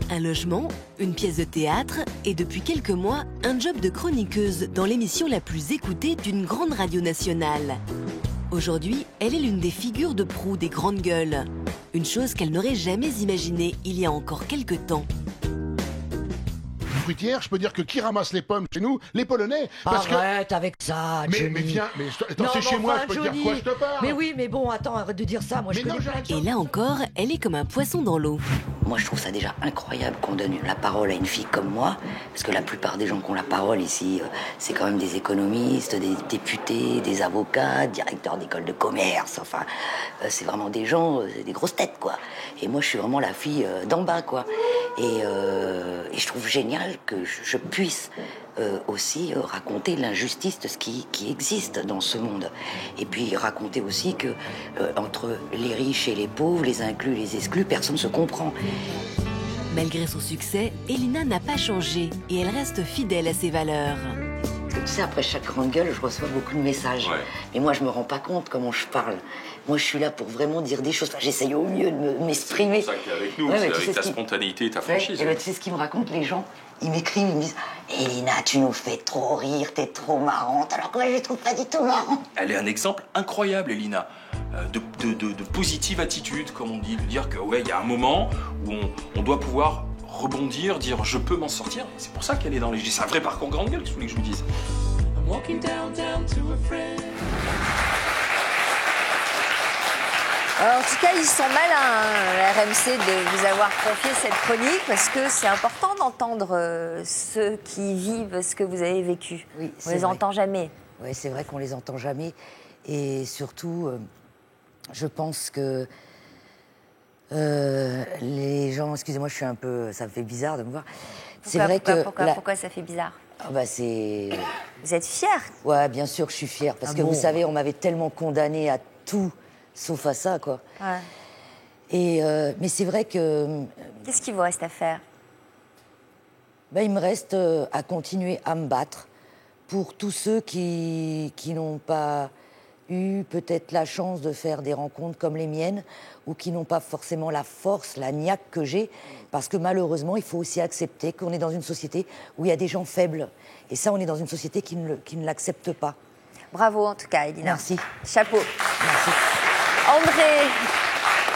Speaker 2: Un logement, une pièce de théâtre et depuis quelques mois, un job de chroniqueuse dans l'émission la plus écoutée d'une grande radio nationale. Aujourd'hui, elle est l'une des figures de proue des grandes gueules. Une chose qu'elle n'aurait jamais imaginée il y a encore quelques temps.
Speaker 11: Fruitière, je peux dire que qui ramasse les pommes chez nous? Les Polonais.
Speaker 7: Arrête avec ça, Johnny.
Speaker 11: Mais viens, attends, c'est chez moi, je peux te dire quoi je te parle.
Speaker 7: Mais oui, mais bon, attends, arrête de dire ça, moi je connais plein de gens.
Speaker 2: Et là encore, elle est comme un poisson dans l'eau.
Speaker 4: Moi, je trouve ça déjà incroyable qu'on donne la parole à une fille comme moi, parce que la plupart des gens qui ont la parole ici, c'est quand même des économistes, des députés, des avocats, directeurs d'école de commerce, enfin, c'est vraiment des gens, des grosses têtes, quoi. Et moi, je suis vraiment la fille d'en bas, quoi. Et je trouve génial que je puisse aussi raconter l'injustice de ce qui existe dans ce monde. Et puis raconter aussi que entre les riches et les pauvres, les inclus et les exclus, personne ne se comprend.
Speaker 2: Malgré son succès, Elina n'a pas changé et elle reste fidèle à ses valeurs.
Speaker 4: Tu sais, après chaque grande gueule, je reçois beaucoup de messages. Ouais. Mais moi, je me rends pas compte comment je parle. Moi, je suis là pour vraiment dire des choses. Enfin, j'essaye au mieux de m'exprimer.
Speaker 12: C'est pour ça que t'es avec nous, c'est avec ta spontanéité et ta franchise.
Speaker 4: Et tu sais ce qu'ils me racontent, les gens? Ils m'écrivent, ils me disent « Elina, tu nous fais trop rire, t'es trop marrante. » Alors que moi, je les trouve pas du tout marrante.
Speaker 12: Elle est un exemple incroyable, Elina. De positive attitude, comme on dit. De dire que, ouais, il y a un moment où on doit pouvoir rebondir, dire je peux m'en sortir. C'est pour ça qu'elle est dans les... C'est un vrai parcours grande gueule, qu'est-ce que je vous dise.
Speaker 5: En tout cas, ils sont malins, RMC, de vous avoir confié cette chronique, parce que c'est important d'entendre ceux qui vivent ce que vous avez vécu.
Speaker 7: Oui,
Speaker 5: on les entend jamais.
Speaker 7: Oui, c'est vrai qu'on les entend jamais. Et surtout, je pense que les gens... Excusez-moi, je suis un peu... Ça me fait bizarre de me voir.
Speaker 5: Pourquoi ça fait bizarre?
Speaker 7: C'est...
Speaker 5: Vous êtes fière?
Speaker 7: Ouais, bien sûr que je suis fière. Parce que vous savez, on m'avait tellement condamnée à tout, sauf à ça, quoi.
Speaker 5: Ouais.
Speaker 7: Et, mais c'est vrai que...
Speaker 5: Qu'est-ce qu'il vous reste à faire?
Speaker 7: Il me reste à continuer à me battre pour tous ceux qui n'ont pas eu peut-être la chance de faire des rencontres comme les miennes ou qui n'ont pas forcément la force, la niaque que j'ai. Parce que malheureusement, il faut aussi accepter qu'on est dans une société où il y a des gens faibles. Et ça, on est dans une société qui ne l'accepte pas.
Speaker 5: Bravo en tout cas, Elina.
Speaker 7: Merci.
Speaker 5: Chapeau.
Speaker 7: Merci.
Speaker 5: André,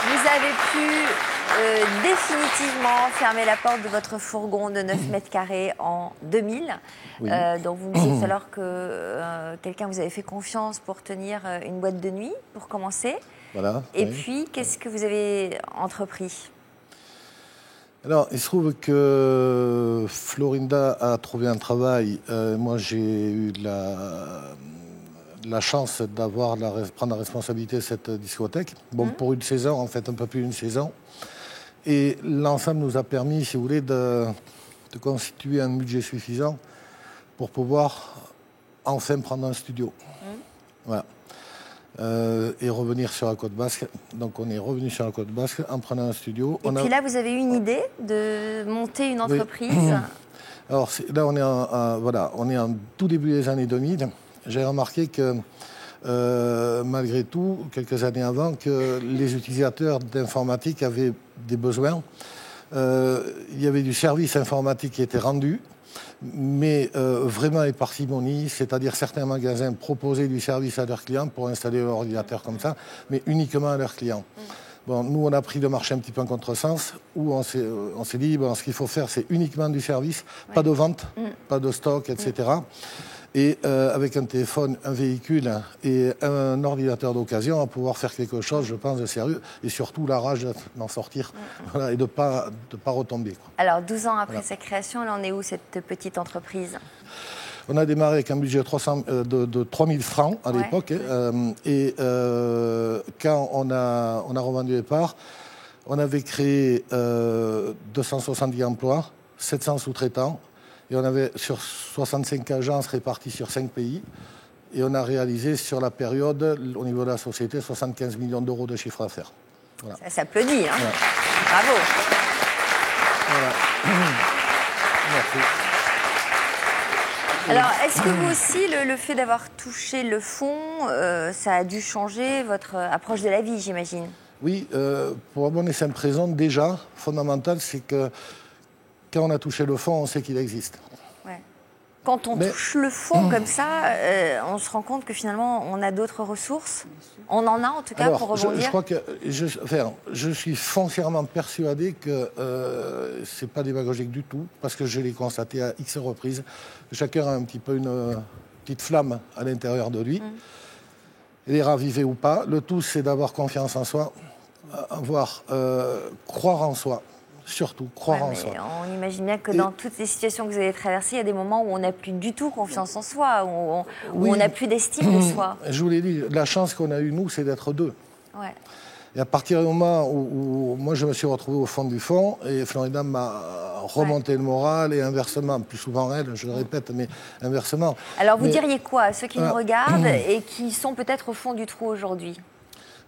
Speaker 5: vous avez pu définitivement fermer la porte de votre fourgon de 9 mètres carrés en 2000. Oui. Donc vous me disiez tout à l'heure que quelqu'un vous avait fait confiance pour tenir une boîte de nuit, pour commencer.
Speaker 3: Voilà.
Speaker 5: Et puis, qu'est-ce que vous avez entrepris?
Speaker 3: Alors, il se trouve que Florinda a trouvé un travail. Moi, j'ai eu la chance prendre la responsabilité de cette discothèque. Bon, pour une saison, en fait, un peu plus d'une saison. Et l'ensemble nous a permis, si vous voulez, de constituer un budget suffisant pour pouvoir enfin prendre un studio. Voilà. Et revenir sur la Côte Basque. Donc on est revenu sur la Côte Basque en prenant un studio.
Speaker 5: Et puis là, vous avez eu une idée de monter une entreprise. Oui.
Speaker 3: Alors là, on est en tout début des années 2000. J'ai remarqué que malgré tout, quelques années avant, que les utilisateurs d'informatique avaient des besoins. Il y avait du service informatique qui était rendu, mais vraiment avec parcimonie, c'est-à-dire certains magasins proposaient du service à leurs clients pour installer leur ordinateur comme ça, mais uniquement à leurs clients. Bon, nous, on a pris le marché un petit peu en contresens, où on s'est dit, bon, ce qu'il faut faire, c'est uniquement du service, pas de vente, pas de stock, etc. Et avec un téléphone, un véhicule et un ordinateur d'occasion, on va pouvoir faire quelque chose, je pense, de sérieux, et surtout la rage d'en sortir voilà, et de pas retomber. Quoi.
Speaker 5: Alors, 12 ans après sa création, elle en est où, cette petite entreprise?
Speaker 3: On a démarré avec un budget de 3 000 francs à l'époque. Et quand on a revendu les parts, on avait créé 270 emplois, 700 sous-traitants. Et on avait sur 65 agences réparties sur 5 pays. Et on a réalisé sur la période, au niveau de la société, 75 millions d'euros de chiffre d'affaires. Voilà.
Speaker 5: Ça s'applaudit, hein. Voilà. Bravo.
Speaker 3: Voilà. Merci.
Speaker 5: Alors, est-ce que vous aussi, le fait d'avoir touché le fond, ça a dû changer votre approche de la vie, j'imagine?
Speaker 3: Oui, pour la bonne et simple raison, déjà, fondamental, c'est que quand on a touché le fond, on sait qu'il existe.
Speaker 5: Ouais. Quand on touche le fond comme ça, on se rend compte que finalement, on a d'autres ressources. On en a en tout cas. Alors, pour rebondir.
Speaker 3: Je crois que je suis foncièrement persuadé que c'est pas démagogique du tout, parce que je l'ai constaté à X reprises. Chacun a un petit peu une petite flamme à l'intérieur de lui. Elle est ravivée ou pas. Le tout, c'est d'avoir confiance en soi, croire en soi. Surtout, croire en soi.
Speaker 5: On imagine bien que dans toutes les situations que vous avez traversées, il y a des moments où on n'a plus du tout confiance en soi, où on n'a plus d'estime de soi.
Speaker 3: Je vous l'ai dit, la chance qu'on a eue, nous, c'est d'être deux.
Speaker 5: Ouais.
Speaker 3: Et à partir du moment où moi je me suis retrouvé au fond du fond, et Florina m'a remonté le moral, et inversement, plus souvent elle, je le répète, mais inversement.
Speaker 5: Alors vous diriez quoi à ceux qui nous regardent et qui sont peut-être au fond du trou aujourd'hui?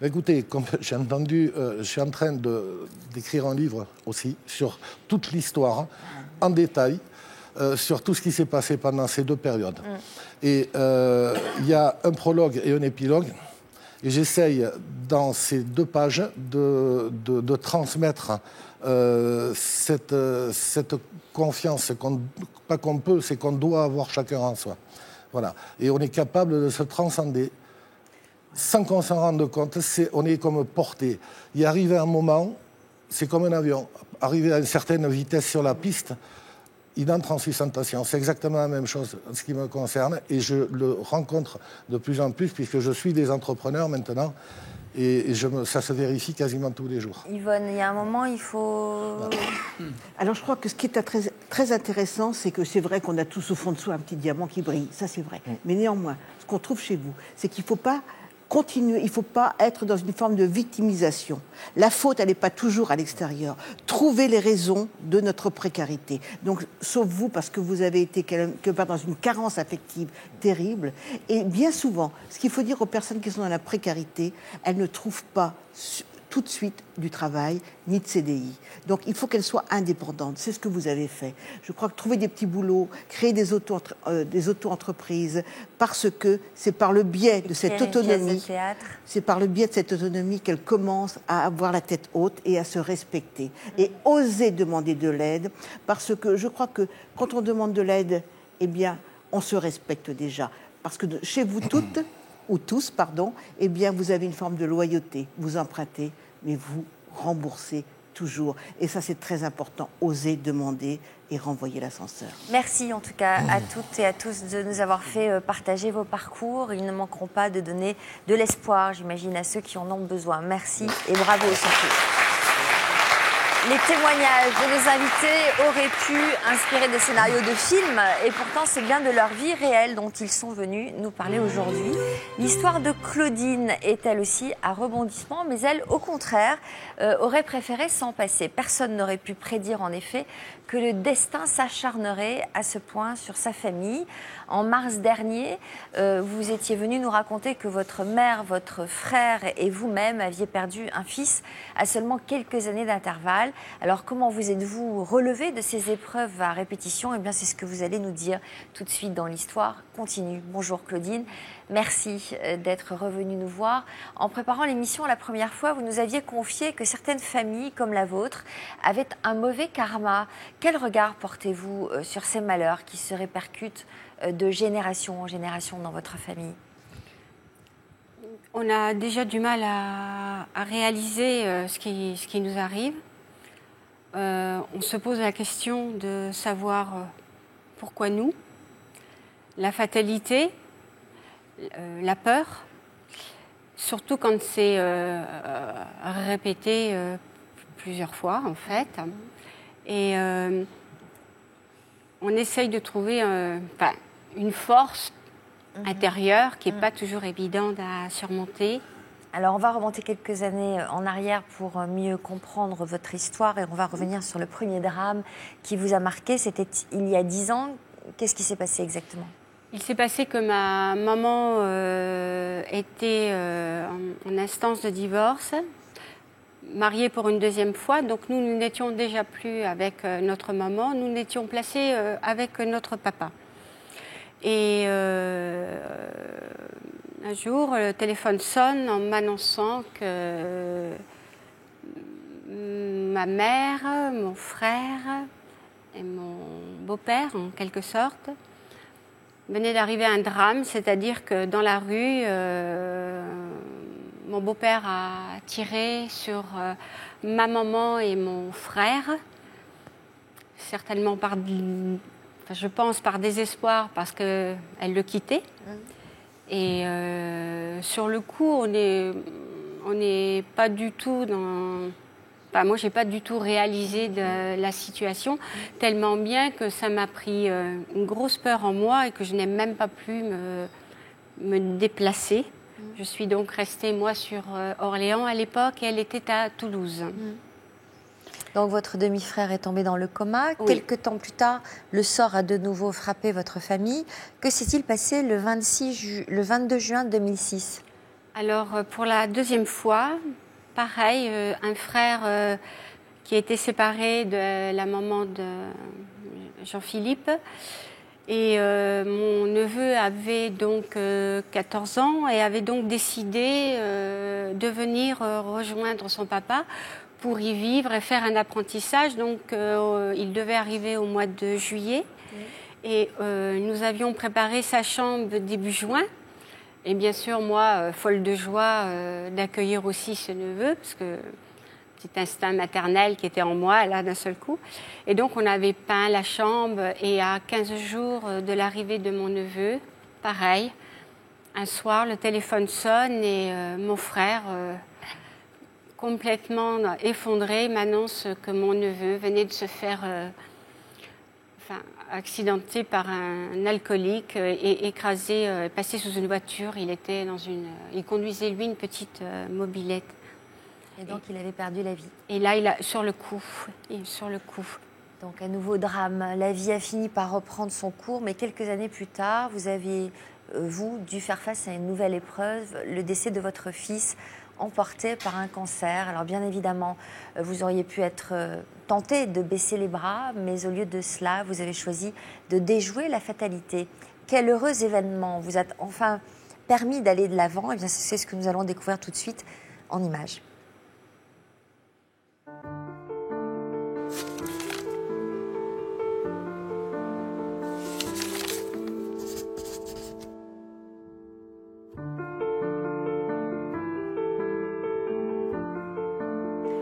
Speaker 3: Écoutez, comme j'ai entendu, je suis en train d'écrire un livre aussi sur toute l'histoire, en détail, sur tout ce qui s'est passé pendant ces deux périodes. Et il y a un prologue et un épilogue. Et j'essaye, dans ces 2 pages, de transmettre cette confiance, pas qu'on peut, c'est qu'on doit avoir chacun en soi. Voilà. Et on est capable de se transcender sans qu'on s'en rende compte. On est comme porté. Il arrive un moment, c'est comme un avion. Arrivé à une certaine vitesse sur la piste, il entre en sustentation. C'est exactement la même chose en ce qui me concerne. Et je le rencontre de plus en plus, puisque je suis des entrepreneurs maintenant. Et ça se vérifie quasiment tous les jours.
Speaker 5: Yvonne, il y a un moment, il faut...
Speaker 6: Alors je crois que ce qui est très, très intéressant, c'est que c'est vrai qu'on a tous au fond de soi un petit diamant qui brille. Ça, c'est vrai. Mais néanmoins, ce qu'on trouve chez vous, c'est qu'il ne faut pas continuer, il ne faut pas être dans une forme de victimisation. La faute, elle n'est pas toujours à l'extérieur. Trouvez les raisons de notre précarité. Donc, sauf vous, parce que vous avez été quelque part dans une carence affective terrible. Et bien souvent, ce qu'il faut dire aux personnes qui sont dans la précarité, elles ne trouvent pas tout de suite du travail, ni de CDI. Donc il faut qu'elles soient indépendantes. C'est ce que vous avez fait. Je crois que trouver des petits boulots, créer des auto-entreprises, parce que c'est par le biais de cette autonomie, c'est par le biais de cette autonomie qu'elles commencent à avoir la tête haute et à se respecter. Et oser demander de l'aide, parce que je crois que quand on demande de l'aide, eh bien, on se respecte déjà. Parce que chez vous toutes, ou tous, pardon, eh bien, vous avez une forme de loyauté. Vous empruntez, mais vous remboursez toujours. Et ça, c'est très important. Oser demander et renvoyer l'ascenseur.
Speaker 5: Merci en tout cas à toutes et à tous de nous avoir fait partager vos parcours. Ils ne manqueront pas de donner de l'espoir, j'imagine, à ceux qui en ont besoin. Merci et bravo surtout. Les témoignages de nos invités auraient pu inspirer des scénarios de films et pourtant c'est bien de leur vie réelle dont ils sont venus nous parler aujourd'hui. L'histoire de Claudine est elle aussi à rebondissement, mais elle, au contraire, aurait préféré s'en passer. Personne n'aurait pu prédire en effet que le destin s'acharnerait à ce point sur sa famille. En mars dernier, vous étiez venu nous raconter que votre mère, votre frère et vous-même aviez perdu un fils à seulement quelques années d'intervalle. Alors comment vous êtes-vous relevé de ces épreuves à répétition? Eh bien c'est ce que vous allez nous dire tout de suite dans l'histoire continue. Bonjour Claudine, merci d'être revenue nous voir. En préparant l'émission la première fois, vous nous aviez confié que certaines familles comme la vôtre avaient un mauvais karma. Quel regard portez-vous sur ces malheurs qui se répercutent de génération en génération dans votre famille?
Speaker 8: On a déjà du mal à réaliser ce qui nous arrive. On se pose la question de savoir pourquoi nous, la fatalité, la peur, surtout quand c'est répété plusieurs fois en fait. Et on essaye de trouver une force intérieure qui n'est pas toujours évidente à surmonter.
Speaker 5: Alors, on va remonter quelques années en arrière pour mieux comprendre votre histoire et on va revenir sur le premier drame qui vous a marqué. C'était il y a 10 ans. Qu'est-ce qui s'est passé exactement?
Speaker 8: Il s'est passé que ma maman était en instance de divorce, mariée pour une deuxième fois. Donc, nous n'étions déjà plus avec notre maman. Nous n'étions placés avec notre papa. Et un jour, le téléphone sonne en m'annonçant que ma mère, mon frère et mon beau-père, en quelque sorte, venaient d'arriver à un drame, c'est-à-dire que dans la rue, mon beau-père a tiré sur ma maman et mon frère, certainement je pense par désespoir parce qu'elle le quittait. Et sur le coup, on n'est pas du tout dans... moi, je n'ai pas du tout réalisé de la situation, tellement bien que ça m'a pris une grosse peur en moi et que je n'ai même pas pu me déplacer. Je suis donc restée, moi, sur Orléans à l'époque et elle était à Toulouse.
Speaker 5: Donc votre demi-frère est tombé dans le coma.
Speaker 8: Oui.
Speaker 5: Quelques temps plus tard, le sort a de nouveau frappé votre famille. Que s'est-il passé le 22 juin 2006 ?
Speaker 8: Alors, pour la deuxième fois, pareil, un frère qui était séparé de la maman de Jean-Philippe. Et mon neveu avait donc 14 ans et avait donc décidé de venir rejoindre son papa pour y vivre et faire un apprentissage. Donc, il devait arriver au mois de juillet. Et nous avions préparé sa chambre début juin. Et bien sûr, moi, folle de joie d'accueillir aussi ce neveu, parce que petit instinct maternel qui était en moi, là, d'un seul coup. Et donc, on avait peint la chambre. Et à 15 jours de l'arrivée de mon neveu, pareil, un soir, le téléphone sonne et mon frère... complètement effondré, m'annonce que mon neveu venait de se faire accidenté par un alcoolique et écrasé, passé sous une voiture. Il conduisait lui une petite mobilette.
Speaker 5: Et donc il avait perdu la vie.
Speaker 8: Et là, sur le coup.
Speaker 5: Donc un nouveau drame. La vie a fini par reprendre son cours, mais quelques années plus tard, vous avez, dû faire face à une nouvelle épreuve, le décès de votre fils, emporté par un cancer. Alors bien évidemment, vous auriez pu être tenté de baisser les bras, mais au lieu de cela, vous avez choisi de déjouer la fatalité. Quel heureux événement vous a enfin permis d'aller de l'avant. Et bien c'est ce que nous allons découvrir tout de suite en images.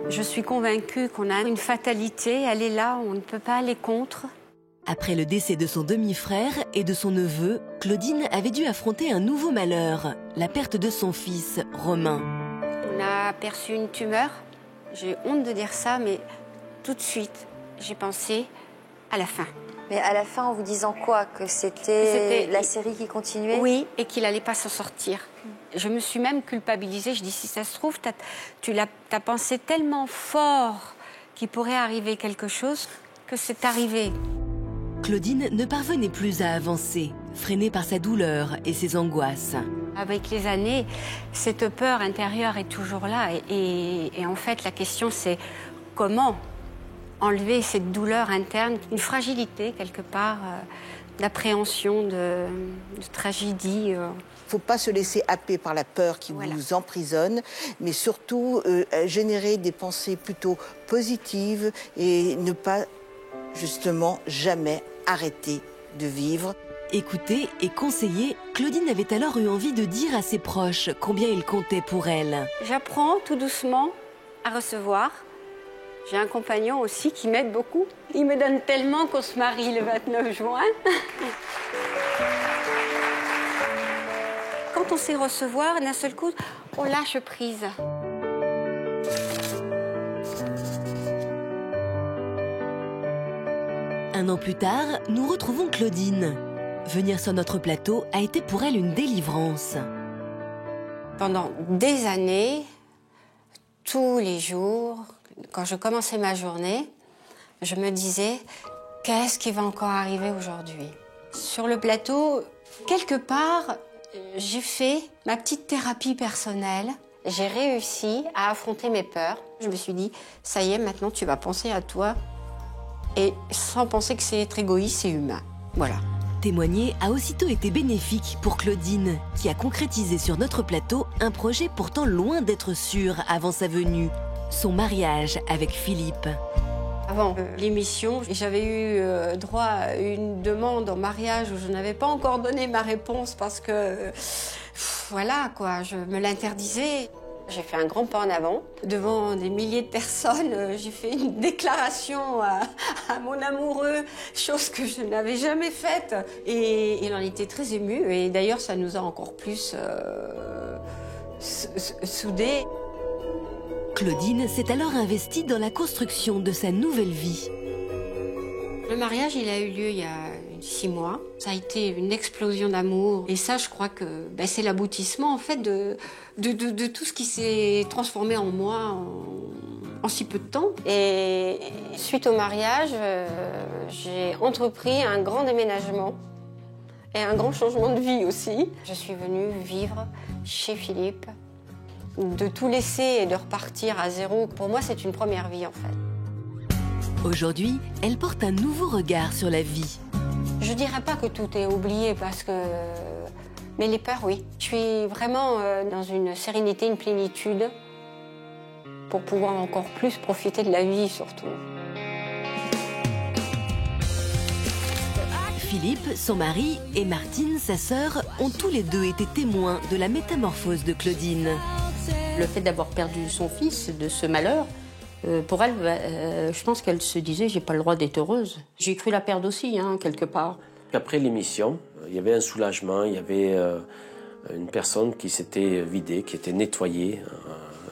Speaker 8: Je suis convaincue qu'on a une fatalité, elle est là, on ne peut pas aller contre.
Speaker 2: Après le décès de son demi-frère et de son neveu, Claudine avait dû affronter un nouveau malheur, la perte de son fils, Romain.
Speaker 8: On a aperçu une tumeur, j'ai honte de dire ça, mais tout de suite, j'ai pensé à la fin.
Speaker 5: Mais à la fin, en vous disant quoi? Que c'était la série qui continuait?
Speaker 8: Oui, et qu'il n'allait pas s'en sortir. Je me suis même culpabilisée. Je dis, si ça se trouve, t'as pensé tellement fort qu'il pourrait arriver quelque chose que c'est arrivé.
Speaker 2: Claudine ne parvenait plus à avancer, freinée par sa douleur et ses angoisses.
Speaker 8: Avec les années, cette peur intérieure est toujours là. Et en fait, la question, c'est comment enlever cette douleur interne, une fragilité quelque part, d'appréhension, de tragédie.
Speaker 6: Il ne faut pas se laisser happer par la peur qui vous emprisonne, mais surtout générer des pensées plutôt positives et ne pas, justement, jamais arrêter de vivre.
Speaker 2: Écoutée et conseillée, Claudine avait alors eu envie de dire à ses proches combien ils comptaient pour elle.
Speaker 8: J'apprends tout doucement à recevoir. J'ai un compagnon aussi qui m'aide beaucoup. Il me donne tellement qu'on se marie le 29 juin. Quand on sait recevoir, d'un seul coup, on lâche prise.
Speaker 2: Un an plus tard, nous retrouvons Claudine. Venir sur notre plateau a été pour elle une délivrance.
Speaker 8: Pendant des années, tous les jours, quand je commençais ma journée, je me disais, qu'est-ce qui va encore arriver aujourd'hui? Sur le plateau, quelque part, j'ai fait ma petite thérapie personnelle. J'ai réussi à affronter mes peurs. Je me suis dit, ça y est, maintenant tu vas penser à toi. Et sans penser que c'est être égoïste, c'est humain. Voilà.
Speaker 2: Témoigner a aussitôt été bénéfique pour Claudine, qui a concrétisé sur notre plateau un projet pourtant loin d'être sûr avant sa venue. Son mariage avec Philippe.
Speaker 8: Avant l'émission, j'avais eu droit à une demande en mariage où je n'avais pas encore donné ma réponse parce que, voilà quoi, je me l'interdisais. J'ai fait un grand pas en avant. Devant des milliers de personnes, j'ai fait une déclaration à mon amoureux, chose que je n'avais jamais faite. Et il en était très ému. Et d'ailleurs, ça nous a encore plus soudés.
Speaker 2: Claudine s'est alors investie dans la construction de sa nouvelle vie.
Speaker 8: Le mariage, il a eu lieu il y a une 6 mois. Ça a été une explosion d'amour. Et ça, je crois que c'est l'aboutissement en fait de tout ce qui s'est transformé en moi en si peu de temps. Et suite au mariage, j'ai entrepris un grand déménagement et un grand changement de vie aussi. Je suis venue vivre chez Philippe. De tout laisser et de repartir à zéro, pour moi, c'est une première vie en fait.
Speaker 2: Aujourd'hui, elle porte un nouveau regard sur la vie.
Speaker 8: Je dirais pas que tout est oublié parce que... Mais les peurs, oui. Je suis vraiment dans une sérénité, une plénitude pour pouvoir encore plus profiter de la vie surtout.
Speaker 2: Philippe, son mari, et Martine, sa sœur, ont tous les deux été témoins de la métamorphose de Claudine.
Speaker 8: Le fait d'avoir perdu son fils, de ce malheur, pour elle, je pense qu'elle se disait « j'ai pas le droit d'être heureuse ». J'ai cru la perdre aussi, quelque part.
Speaker 13: Après l'émission, il y avait un soulagement, il y avait une personne qui s'était vidée, qui était nettoyée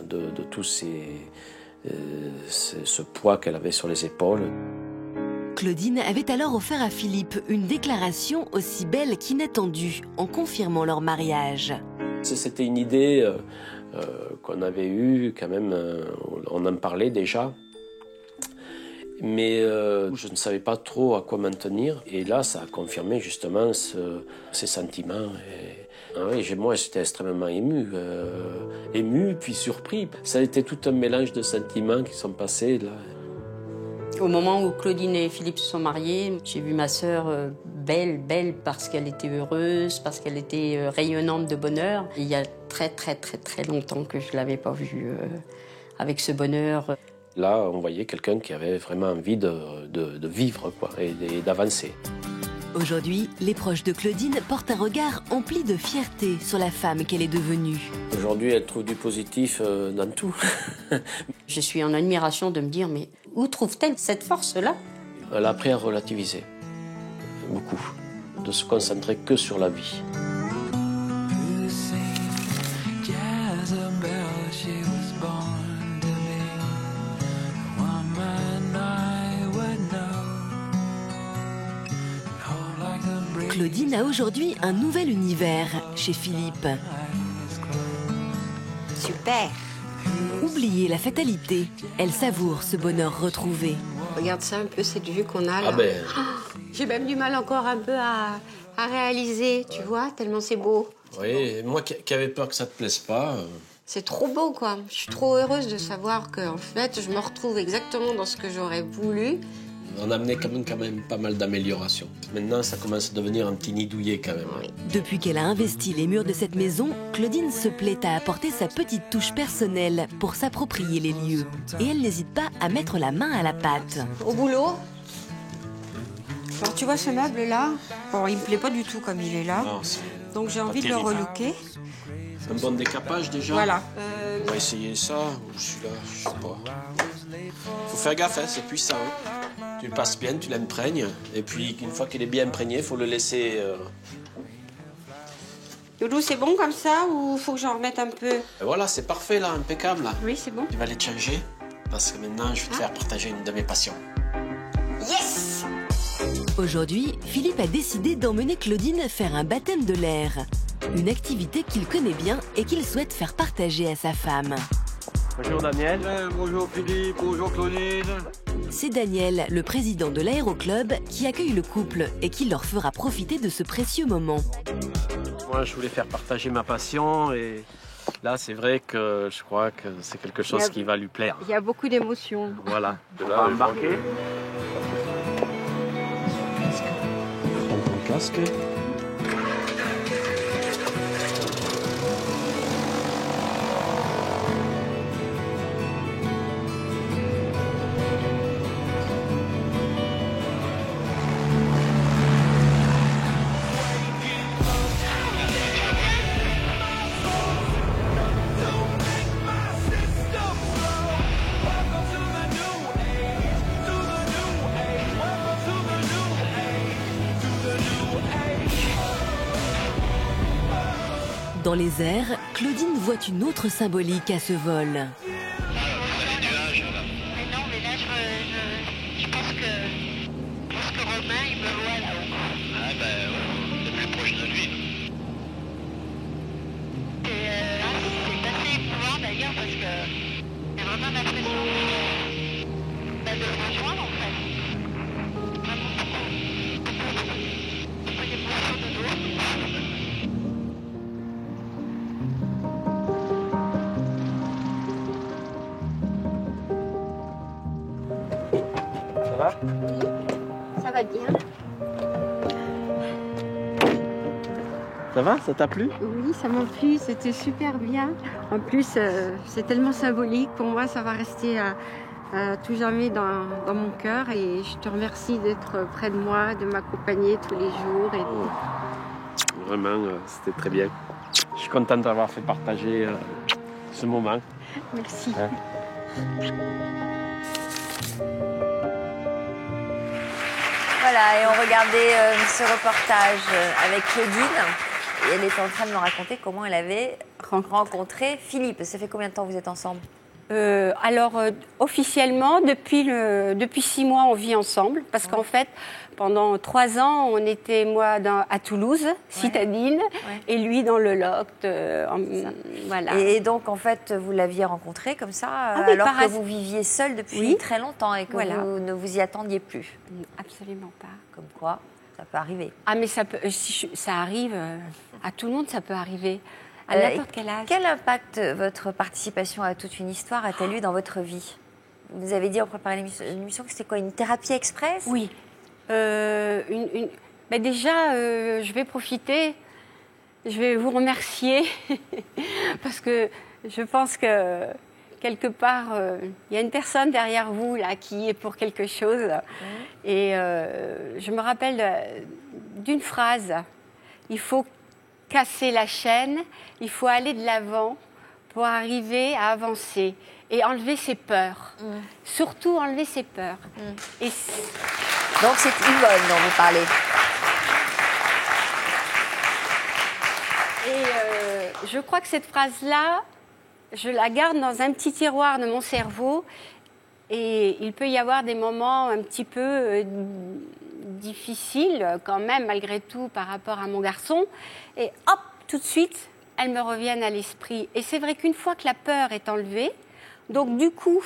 Speaker 13: de tout ce poids qu'elle avait sur les épaules.
Speaker 2: Claudine avait alors offert à Philippe une déclaration aussi belle qu'inattendue, en confirmant leur mariage.
Speaker 13: C'était une idée qu'on avait eue quand même, on en parlait déjà. Mais je ne savais pas trop à quoi m'en tenir. Et là, ça a confirmé justement ces sentiments. Et moi, j'étais extrêmement ému. Ému, puis surpris. Ça a été tout un mélange de sentiments qui sont passés là.
Speaker 8: Au moment où Claudine et Philippe se sont mariés, j'ai vu ma sœur belle parce qu'elle était heureuse, parce qu'elle était rayonnante de bonheur. Il y a très longtemps que je ne l'avais pas vue avec ce bonheur.
Speaker 13: Là, on voyait quelqu'un qui avait vraiment envie de vivre quoi, et d'avancer.
Speaker 2: Aujourd'hui, les proches de Claudine portent un regard empli de fierté sur la femme qu'elle est devenue.
Speaker 13: Aujourd'hui, elle trouve du positif dans tout.
Speaker 8: Je suis en admiration de me dire, mais où trouve-t-elle cette force-là?
Speaker 13: Elle a appris à relativiser, beaucoup, de se concentrer que sur la vie.
Speaker 2: Claudine a aujourd'hui un nouvel univers chez Philippe.
Speaker 8: Super!
Speaker 2: Oubliez la fatalité, elle savoure ce bonheur retrouvé.
Speaker 8: Regarde ça un peu, cette vue qu'on a là.
Speaker 13: Ah ben...
Speaker 8: J'ai même du mal encore un peu à réaliser, tu vois, tellement c'est beau.
Speaker 13: Oui, moi qui avais peur que ça te plaise pas...
Speaker 8: C'est trop beau, quoi. Je suis trop heureuse de savoir qu'en fait, je me retrouve exactement dans ce que j'aurais voulu.
Speaker 13: On a amené quand même pas mal d'améliorations. Maintenant, ça commence à devenir un petit nid douillet quand même.
Speaker 8: Oui.
Speaker 2: Depuis qu'elle a investi les murs de cette maison, Claudine se plaît à apporter sa petite touche personnelle pour s'approprier les lieux. Et elle n'hésite pas à mettre la main à la pâte.
Speaker 8: Au boulot. Alors tu vois ce meuble-là, bon, il me plaît pas du tout comme il est là. Non, donc j'ai envie de le relooker.
Speaker 13: Un bon décapage déjà.
Speaker 8: Voilà.
Speaker 13: On va essayer ça, ou celui-là, je sais pas. Faut faire gaffe, hein, c'est puissant. Tu le passes bien, tu l'imprègnes, et puis une fois qu'il est bien imprégné, il faut le laisser...
Speaker 8: Doudou, c'est bon comme ça ou faut que j'en remette un peu?
Speaker 13: Et voilà, c'est parfait là, impeccable là.
Speaker 8: Oui, c'est bon.
Speaker 13: Tu vas aller te changer, parce que maintenant, je vais te faire partager une de mes passions.
Speaker 8: Yes!
Speaker 2: Aujourd'hui, Philippe a décidé d'emmener Claudine faire un baptême de l'air. Une activité qu'il connaît bien et qu'il souhaite faire partager à sa femme.
Speaker 14: Bonjour Daniel. Bonjour Philippe, bonjour Claudine.
Speaker 2: C'est Daniel, le président de l'aéroclub, qui accueille le couple et qui leur fera profiter de ce précieux moment.
Speaker 14: Moi, je voulais faire partager ma passion et là, c'est vrai que je crois que c'est quelque chose qui va lui plaire.
Speaker 8: Il y a beaucoup d'émotions.
Speaker 14: Voilà. De là, embarquer.
Speaker 13: Prends ton casque.
Speaker 2: Dans les airs, Claudine voit une autre symbolique à ce vol.
Speaker 15: Non, mais là, je pense que Romain, il me voit là-haut. Ah ben ouais, c'est plus proche de lui. C'est assez émouvant d'ailleurs parce que j'ai vraiment l'impression de le rejoindre en fait. Vraiment beaucoup d'émotions de l'eau.
Speaker 14: Ça va?
Speaker 8: Ça va bien.
Speaker 14: Ça va? Ça t'a plu?
Speaker 8: Oui, ça m'a plu, c'était super bien. En plus, c'est tellement symbolique. Pour moi, ça va rester à tout jamais dans mon cœur. Et je te remercie d'être près de moi, de m'accompagner tous les jours. Et...
Speaker 14: Vraiment, c'était très bien. Je suis contente d'avoir fait partager ce moment.
Speaker 8: Merci.
Speaker 14: Hein?
Speaker 5: Voilà, et on regardait ce reportage avec Claudine. Et elle était en train de me raconter comment elle avait rencontré Philippe. Ça fait combien de temps que vous êtes ensemble?
Speaker 8: Officiellement, depuis 6 mois, on vit ensemble. Parce qu'en fait, pendant 3 ans, on était, moi, à Toulouse, citadine, et lui dans le Lot. Voilà.
Speaker 5: Et donc, en fait, vous l'aviez rencontré comme ça,
Speaker 8: oui,
Speaker 5: alors que vous viviez seul depuis très longtemps et que vous ne vous y attendiez plus?
Speaker 8: Absolument pas.
Speaker 5: Comme quoi, ça peut arriver.
Speaker 8: Ah, mais ça arrive à tout le monde, ça peut arriver. À n'importe quel âge.
Speaker 5: Quel impact votre participation à toute une histoire a-t-elle eu dans votre vie? Vous nous avez dit en préparant l'émission que c'était quoi, une thérapie express?
Speaker 8: Oui. Déjà, je vais profiter, je vais vous remercier parce que je pense que quelque part, il y a une personne derrière vous là qui est pour quelque chose. Et je me rappelle d'une phrase, il faut casser la chaîne, il faut aller de l'avant pour arriver à avancer et enlever ses peurs. Surtout enlever ses peurs. Et
Speaker 5: donc c'est Yvonne dont vous parlez.
Speaker 8: Et je crois que cette phrase-là, je la garde dans un petit tiroir de mon cerveau et il peut y avoir des moments un petit peu difficiles quand même, malgré tout, par rapport à mon garçon. Et hop, tout de suite, elles me reviennent à l'esprit. Et c'est vrai qu'une fois que la peur est enlevée, donc du coup,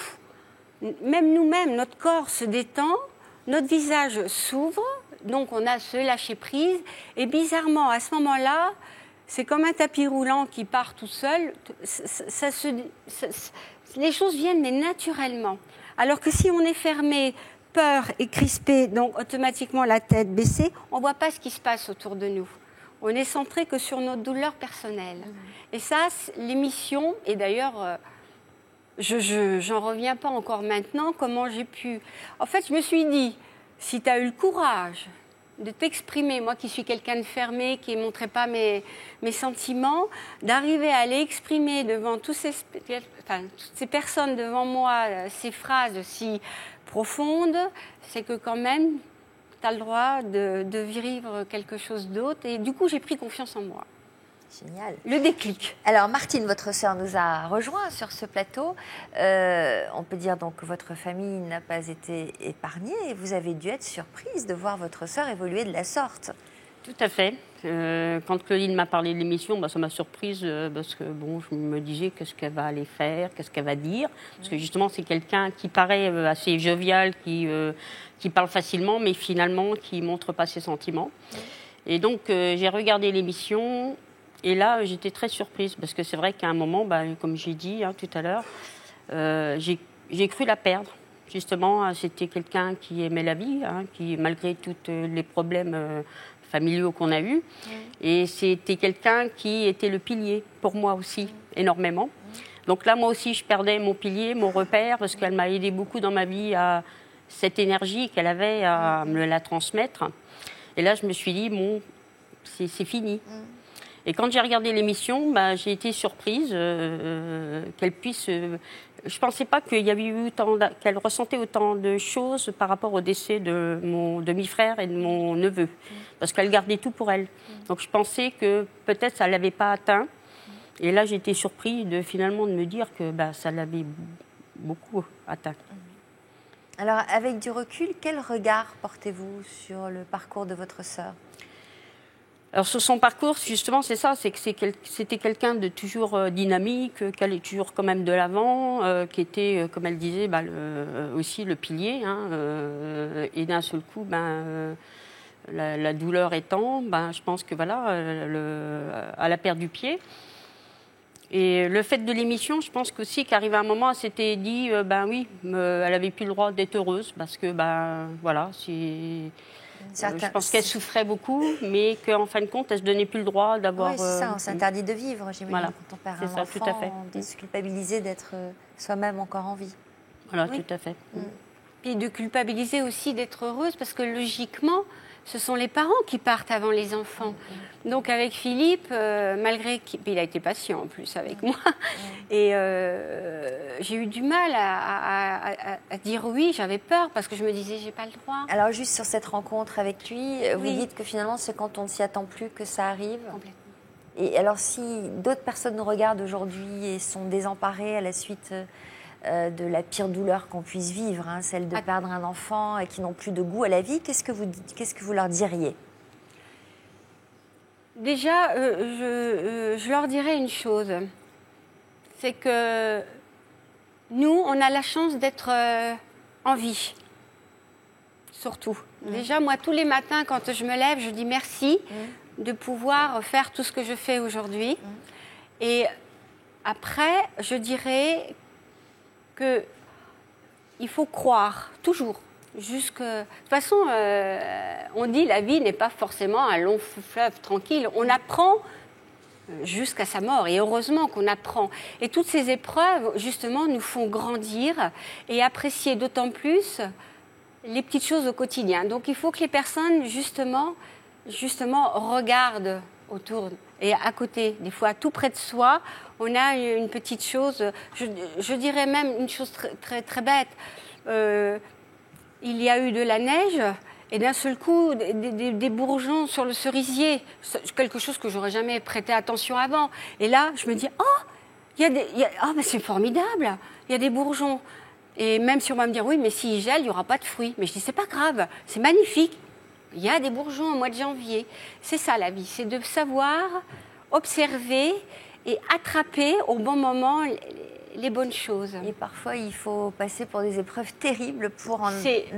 Speaker 8: même nous-mêmes, notre corps se détend, notre visage s'ouvre, donc on a ce lâcher-prise. Et bizarrement, à ce moment-là, c'est comme un tapis roulant qui part tout seul. Les choses viennent, mais naturellement. Alors que si on est fermé, peur et crispé, donc automatiquement la tête baissée, on ne voit pas ce qui se passe autour de nous. On est centré que sur nos douleurs personnelles. Et ça, l'émission, et d'ailleurs, j'en reviens pas encore maintenant, comment j'ai pu... En fait, je me suis dit, si tu as eu le courage de t'exprimer, moi qui suis quelqu'un de fermé, qui ne montrait pas mes sentiments, d'arriver à aller exprimer devant toutes ces personnes devant moi, ces phrases si profondes, c'est que quand même, tu as le droit de vivre quelque chose d'autre. Et du coup, j'ai pris confiance en moi.
Speaker 5: Génial.
Speaker 8: Le déclic.
Speaker 5: Alors, Martine, votre sœur nous a rejoints sur ce plateau. On peut dire donc que votre famille n'a pas été épargnée et vous avez dû être surprise de voir votre sœur évoluer de la sorte.
Speaker 8: Tout à fait. Quand Claudine m'a parlé de l'émission, ça m'a surprise parce que je me disais qu'est-ce qu'elle va aller faire, qu'est-ce qu'elle va dire. Parce que justement, c'est quelqu'un qui paraît assez jovial, qui parle facilement, mais finalement qui ne montre pas ses sentiments. Et donc, j'ai regardé l'émission. Et là, j'étais très surprise, parce que c'est vrai qu'à un moment, comme j'ai dit tout à l'heure, j'ai cru la perdre. Justement, c'était quelqu'un qui aimait la vie, qui, malgré tous les problèmes familiaux qu'on a eus, et c'était quelqu'un qui était le pilier, pour moi aussi, énormément. Donc là, moi aussi, je perdais mon pilier, mon repère, parce qu'elle m'a aidé beaucoup dans ma vie à cette énergie qu'elle avait à me la transmettre. Et là, je me suis dit, c'est fini. Et quand j'ai regardé l'émission, j'ai été surprise qu'elle puisse... je ne pensais pas qu'il y avait eu qu'elle ressentait autant de choses par rapport au décès de mon demi-frère et de mon neveu. Parce qu'elle gardait tout pour elle. Donc je pensais que peut-être ça ne l'avait pas atteint. Et là, j'ai été surprise finalement de me dire que ça l'avait beaucoup atteint.
Speaker 5: Alors, avec du recul, quel regard portez-vous sur le parcours de votre sœur?
Speaker 8: Alors sur son parcours, justement, c'est ça, c'est que c'était quelqu'un de toujours dynamique, qui allait toujours quand même de l'avant, qui était, comme elle disait, aussi le pilier. Hein, et d'un seul coup, la douleur étant, je pense que voilà, elle a perdu pied. Et le fait de l'émission, je pense qu'aussi qu'arrivé un moment, elle s'était dit, oui, elle avait plus le droit d'être heureuse, parce que, voilà, c'est... je pense qu'elle souffrait beaucoup, mais qu'en fin de compte, elle ne se donnait plus le droit d'avoir...
Speaker 5: Oui, c'est ça, on s'interdit de vivre, j'imagine,
Speaker 8: voilà.
Speaker 5: quand on perd un
Speaker 8: ça,
Speaker 5: enfant,
Speaker 8: tout à fait.
Speaker 5: de se culpabiliser d'être soi-même encore en vie.
Speaker 8: Voilà,
Speaker 5: oui.
Speaker 8: tout à fait. Et de culpabiliser aussi d'être heureuse, parce que logiquement, ce sont les parents qui partent avant les enfants. Donc avec Philippe, malgré qu'il a été patient en plus avec moi, et j'ai eu du mal à dire oui, j'avais peur parce que je me disais j'ai pas le droit.
Speaker 5: Alors juste sur cette rencontre avec lui, vous dites que finalement c'est quand on ne s'y attend plus que ça arrive.
Speaker 8: Complètement.
Speaker 5: Et alors si d'autres personnes nous regardent aujourd'hui et sont désemparées à la suite de la pire douleur qu'on puisse vivre, hein, celle de perdre un enfant et qui n'ont plus de goût à la vie, qu'est-ce que vous leur diriez?
Speaker 8: Déjà, je leur dirais une chose, c'est que nous, on a la chance d'être en vie, surtout. Déjà, moi, tous les matins, quand je me lève, je dis merci de pouvoir faire tout ce que je fais aujourd'hui. Et après, je dirais qu'il faut croire, toujours. De toute façon, on dit la vie n'est pas forcément un long fleuve tranquille. On apprend jusqu'à sa mort, et heureusement qu'on apprend. Et toutes ces épreuves, justement, nous font grandir et apprécier d'autant plus les petites choses au quotidien. Donc il faut que les personnes, justement regardent autour et à côté, des fois tout près de soi, on a une petite chose, je dirais même une chose très, très, très bête. Il y a eu de la neige et d'un seul coup, des bourgeons sur le cerisier, quelque chose que j'aurais jamais prêté attention avant. Et là, je me dis, c'est formidable, il y a des bourgeons. Et même si on va me dire, oui, mais s'il gèle, il n'y aura pas de fruits. Mais je dis, c'est pas grave, c'est magnifique. Il y a des bourgeons au mois de janvier. C'est ça la vie, c'est de savoir observer et attraper au bon moment les bonnes choses.
Speaker 5: Et parfois, il faut passer pour des épreuves terribles pour en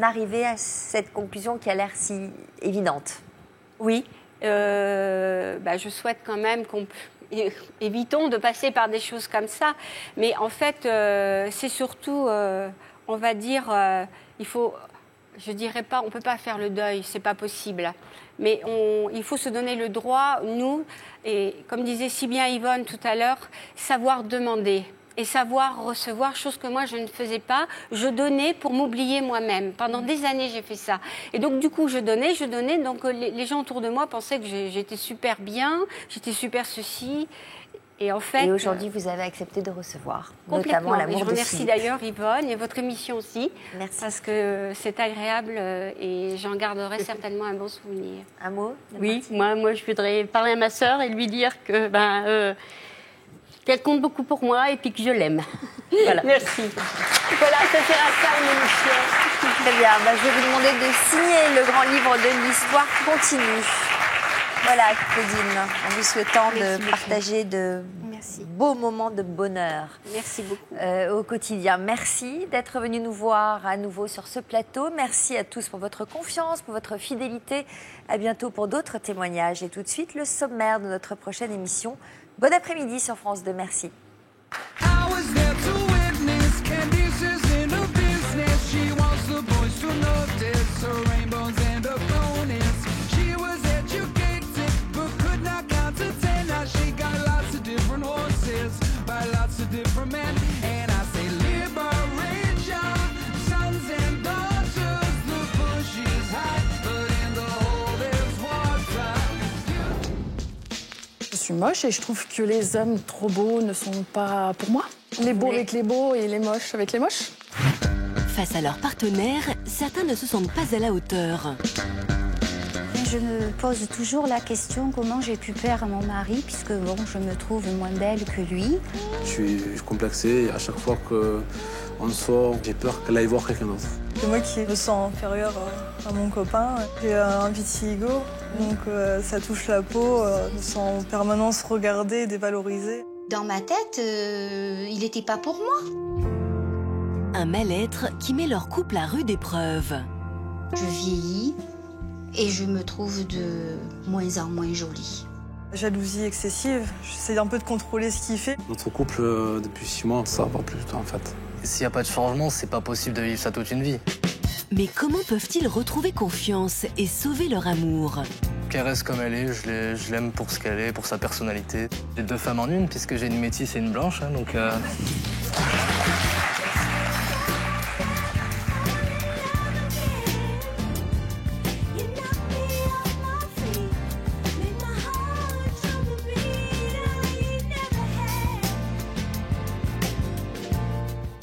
Speaker 5: arriver à cette conclusion qui a l'air si évidente.
Speaker 8: Oui, je souhaite quand même évitons de passer par des choses comme ça. Mais en fait, c'est surtout, on va dire, il faut... Je dirais pas, on peut pas faire le deuil, c'est pas possible. Mais il faut se donner le droit, nous, et comme disait si bien Yvonne tout à l'heure, savoir demander et savoir recevoir, chose que moi je ne faisais pas. Je donnais pour m'oublier moi-même. Pendant des années, j'ai fait ça. Et donc du coup, je donnais. Donc les gens autour de moi pensaient que j'étais super bien, j'étais super ceci. Et en fait,
Speaker 5: aujourd'hui, vous avez accepté de recevoir,
Speaker 8: notamment l'amour de Philippe. Je remercie d'ailleurs Yvonne et votre émission aussi.
Speaker 5: Merci.
Speaker 8: Parce que c'est agréable et j'en garderai certainement un bon souvenir.
Speaker 5: Un mot?
Speaker 8: Oui, moi je voudrais parler à ma sœur et lui dire que qu'elle compte beaucoup pour moi et puis que je l'aime. Voilà. Merci. Voilà, ça sera ça une émission.
Speaker 5: Très bien. Je vais vous demander de signer le grand livre de l'histoire continue. Voilà, Claudine, en vous souhaitant de partager de beaux moments de bonheur.
Speaker 8: Merci beaucoup.
Speaker 5: Au quotidien. Merci d'être venu nous voir à nouveau sur ce plateau. Merci à tous pour votre confiance, pour votre fidélité. À bientôt pour d'autres témoignages. Et tout de suite, le sommaire de notre prochaine émission. Bon après-midi sur France 2. Merci.
Speaker 16: Je suis moche et je trouve que les hommes trop beaux ne sont pas pour moi. Les beaux avec les beaux et les moches avec les moches.
Speaker 2: Face à leur partenaire, certains ne se sentent pas à la hauteur.
Speaker 17: Je me pose toujours la question comment j'ai pu perdre mon mari, puisque bon, je me trouve moins belle que lui.
Speaker 18: Je suis complexé à chaque fois que En soi, j'ai peur qu'elle aille voir quelqu'un d'autre.
Speaker 19: C'est moi qui me sens inférieure à mon copain. J'ai un vitiligo, donc ça touche la peau. Je me sens en permanence regardée et dévalorisée.
Speaker 17: Dans ma tête, il n'était pas pour moi.
Speaker 2: Un mal-être qui met leur couple à rude épreuve.
Speaker 17: Je vieillis et je me trouve de moins en moins jolie.
Speaker 19: Jalousie excessive, j'essaie un peu de contrôler ce qu'il fait.
Speaker 18: Notre couple, depuis 6 mois, ça va plus en fait.
Speaker 20: S'il n'y a pas de changement, c'est pas possible de vivre ça toute une vie.
Speaker 2: Mais comment peuvent-ils retrouver confiance et sauver leur amour?
Speaker 20: Qu'elle reste comme elle est, je l'aime pour ce qu'elle est, pour sa personnalité. J'ai 2 femmes en une, puisque j'ai une métisse et une blanche, hein, donc